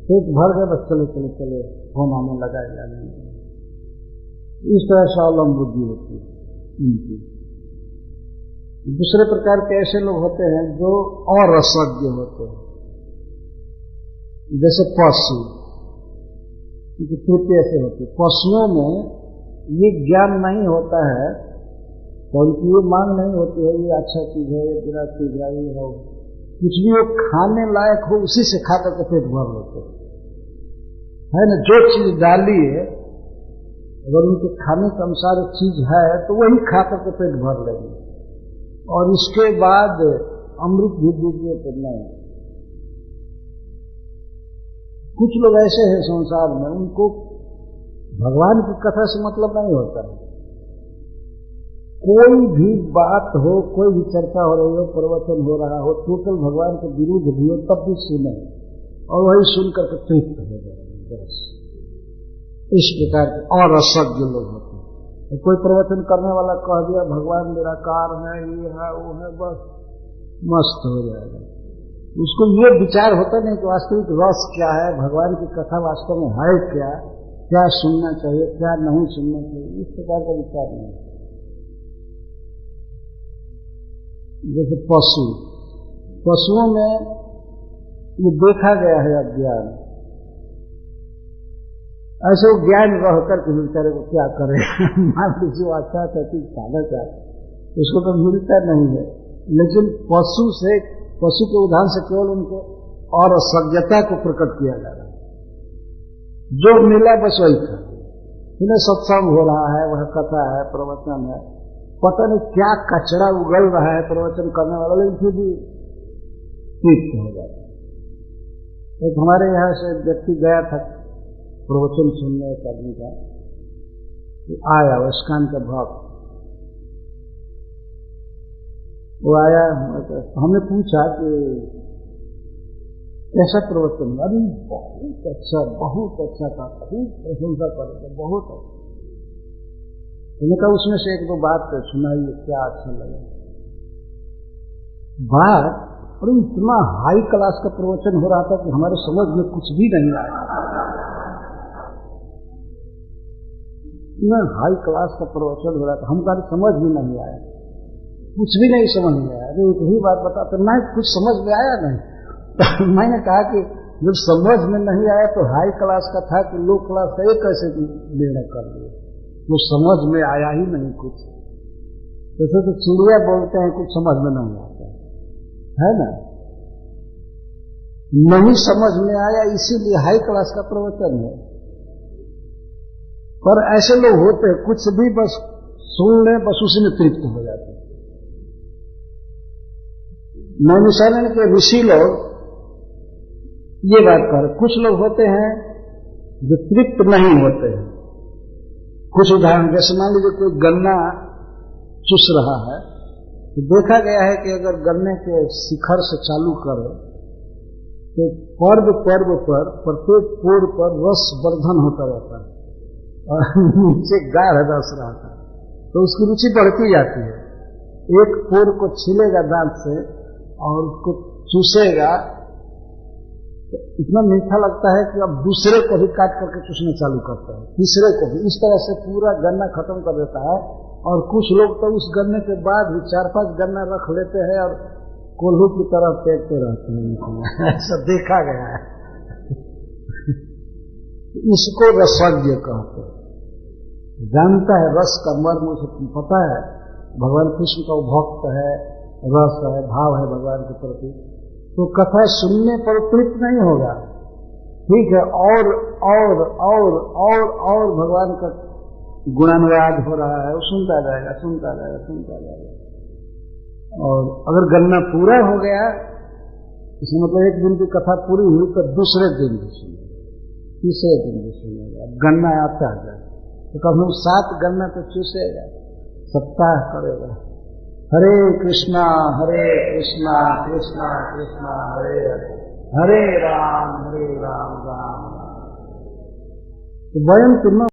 पेट भर गए बस चले चले चले फोन आने लगा जाने, इस तरह से अवलंब बुद्धि होती है इनकी। दूसरे प्रकार के ऐसे लोग होते हैं जो अरसज्ञ होते हैं, जैसे पशु, तृतीय ऐसे होती है। पशुओं में ये ज्ञान नहीं होता है, तो उनकी ये मांग नहीं होती है ये अच्छा चीज है, ये बुरा चीज है, ये हो, कुछ भी वो खाने लायक हो उसी से खा करके पेट भर लेते है ना। जो चीज डाली है अगर उनके खाने के अनुसार एक चीज है तो वही खा करके पेट भर लेंगे, और इसके बाद अमृत भी दीजिए तो नहीं। कुछ लोग ऐसे हैं संसार में, उनको भगवान की कथा से मतलब नहीं होता है। कोई भी बात हो, कोई भी चर्चा हो रही हो, प्रवचन हो रहा हो, टोटल भगवान के विरुद्ध भी हो तब भी सुने और वही सुन करके तृप्त हो जाए। बस इस प्रकार के और असभ्य लोग होते हैं। कोई प्रवचन करने वाला कह दिया भगवान निराकार है, ये है वो है, बस मस्त हो जाएगा। उसको ये विचार होता नहीं कि वास्तविक रस क्या है, भगवान की कथा वास्तव में है क्या, क्या सुनना चाहिए, क्या नहीं सुनना चाहिए, इस प्रकार का विचार नहीं। जैसे पशुओं में ये देखा गया है अज्ञान, ऐसे वो ज्ञान रह करके बेचारे को क्या करे मान लीजिए अच्छा था कि खाना चाहता उसको तो मिलता नहीं है, लेकिन पशु के उदाहरण से केवल उनको और असभ्यता को प्रकट किया जा रहा है। जो मिला बस वही था, इन्हें सत्संग हो रहा है, वह कथा है, प्रवचन है, पता नहीं क्या कचरा उगल रहा है प्रवचन करने वाला, लेकिन फिर भी तृप्त हो जाता है। एक हमारे यहाँ से व्यक्ति गया था प्रवचन सुनने, एक आदमी का आया, वो स्कान का भक्त, वो आया, हमने पूछा कि कैसा प्रवचन, अरे बहुत अच्छा था, खूब प्रशंसा करेगा, बहुत अच्छा। मैंने कहा उसमें से एक दो बात सुनाइए, क्या अच्छा लगा बात। और इतना हाई क्लास का प्रवचन हो रहा था कि हमारे समझ में कुछ भी नहीं आया। इतना हाई क्लास का प्रवचन हो रहा था, हमारी समझ भी नहीं आया, कुछ भी नहीं समझ में आया। अरे एक ही बात बताते, मैं कुछ समझ में आया नहीं। तो मैंने कहा कि जब समझ में नहीं आया तो हाई क्लास का था कि लो क्लास का, एक कैसे निर्णय कर लिया, वो समझ में आया ही नहीं कुछ। जैसे तो चिड़िया बोलते हैं कुछ समझ में नहीं आता है ना, नहीं समझ में आया, इसीलिए हाई क्लास का प्रवचन है। पर ऐसे लोग होते हैं, कुछ भी बस सुन ले, बस उसी में तृप्त हो जाते हैं। नैमिषारण्य के ऋषि लोग ये बात कर, कुछ लोग होते हैं जो तृप्त नहीं होते हैं। कुछ उदाहरण, जैसे मान लीजिए कोई गन्ना चूस रहा है, तो देखा गया है कि अगर गन्ने के शिखर से चालू करो तो पर्व पर प्रत्येक पोर पर रस वर्धन होता रहता है और नीचे गाढ़ रस रहता है, तो उसकी रुचि बढ़ती जाती है। एक पोर को छीलेगा दांत से और उसको चूसेगा तो इतना मीठा लगता है कि अब दूसरे को भी काट करके चूसना चालू करता है, तीसरे को भी। इस तरह से पूरा गन्ना खत्म कर देता है। और कुछ लोग तो उस गन्ने के बाद भी 4-5 गन्ना रख लेते हैं और कोल्हू की तरह फेंकते रहते हैं। ऐसा देखा गया है। इसको रसज्ञ कहते हैं, जानता है रस का मर्म, उसे पता है भगवान कृष्ण का भक्त है, रस है, भाव है भगवान के प्रति, तो कथा सुनने पर तृप्त नहीं होगा। ठीक है, और भगवान का गुणानुवाद हो रहा है, वो सुनता जाएगा। और अगर गन्ना पूरा हो गया, इसमें मतलब एक दिन की कथा पूरी हुई तो दूसरे दिन भी सुनेगा, तीसरे दिन भी सुनेगा। गन्ना आता है तो कभी 7 गन्ना तो चूसेगा, सप्ताह करेगा। हरे कृष्णा कृष्णा कृष्णा हरे हरे, हरे राम राम राम। तो वयम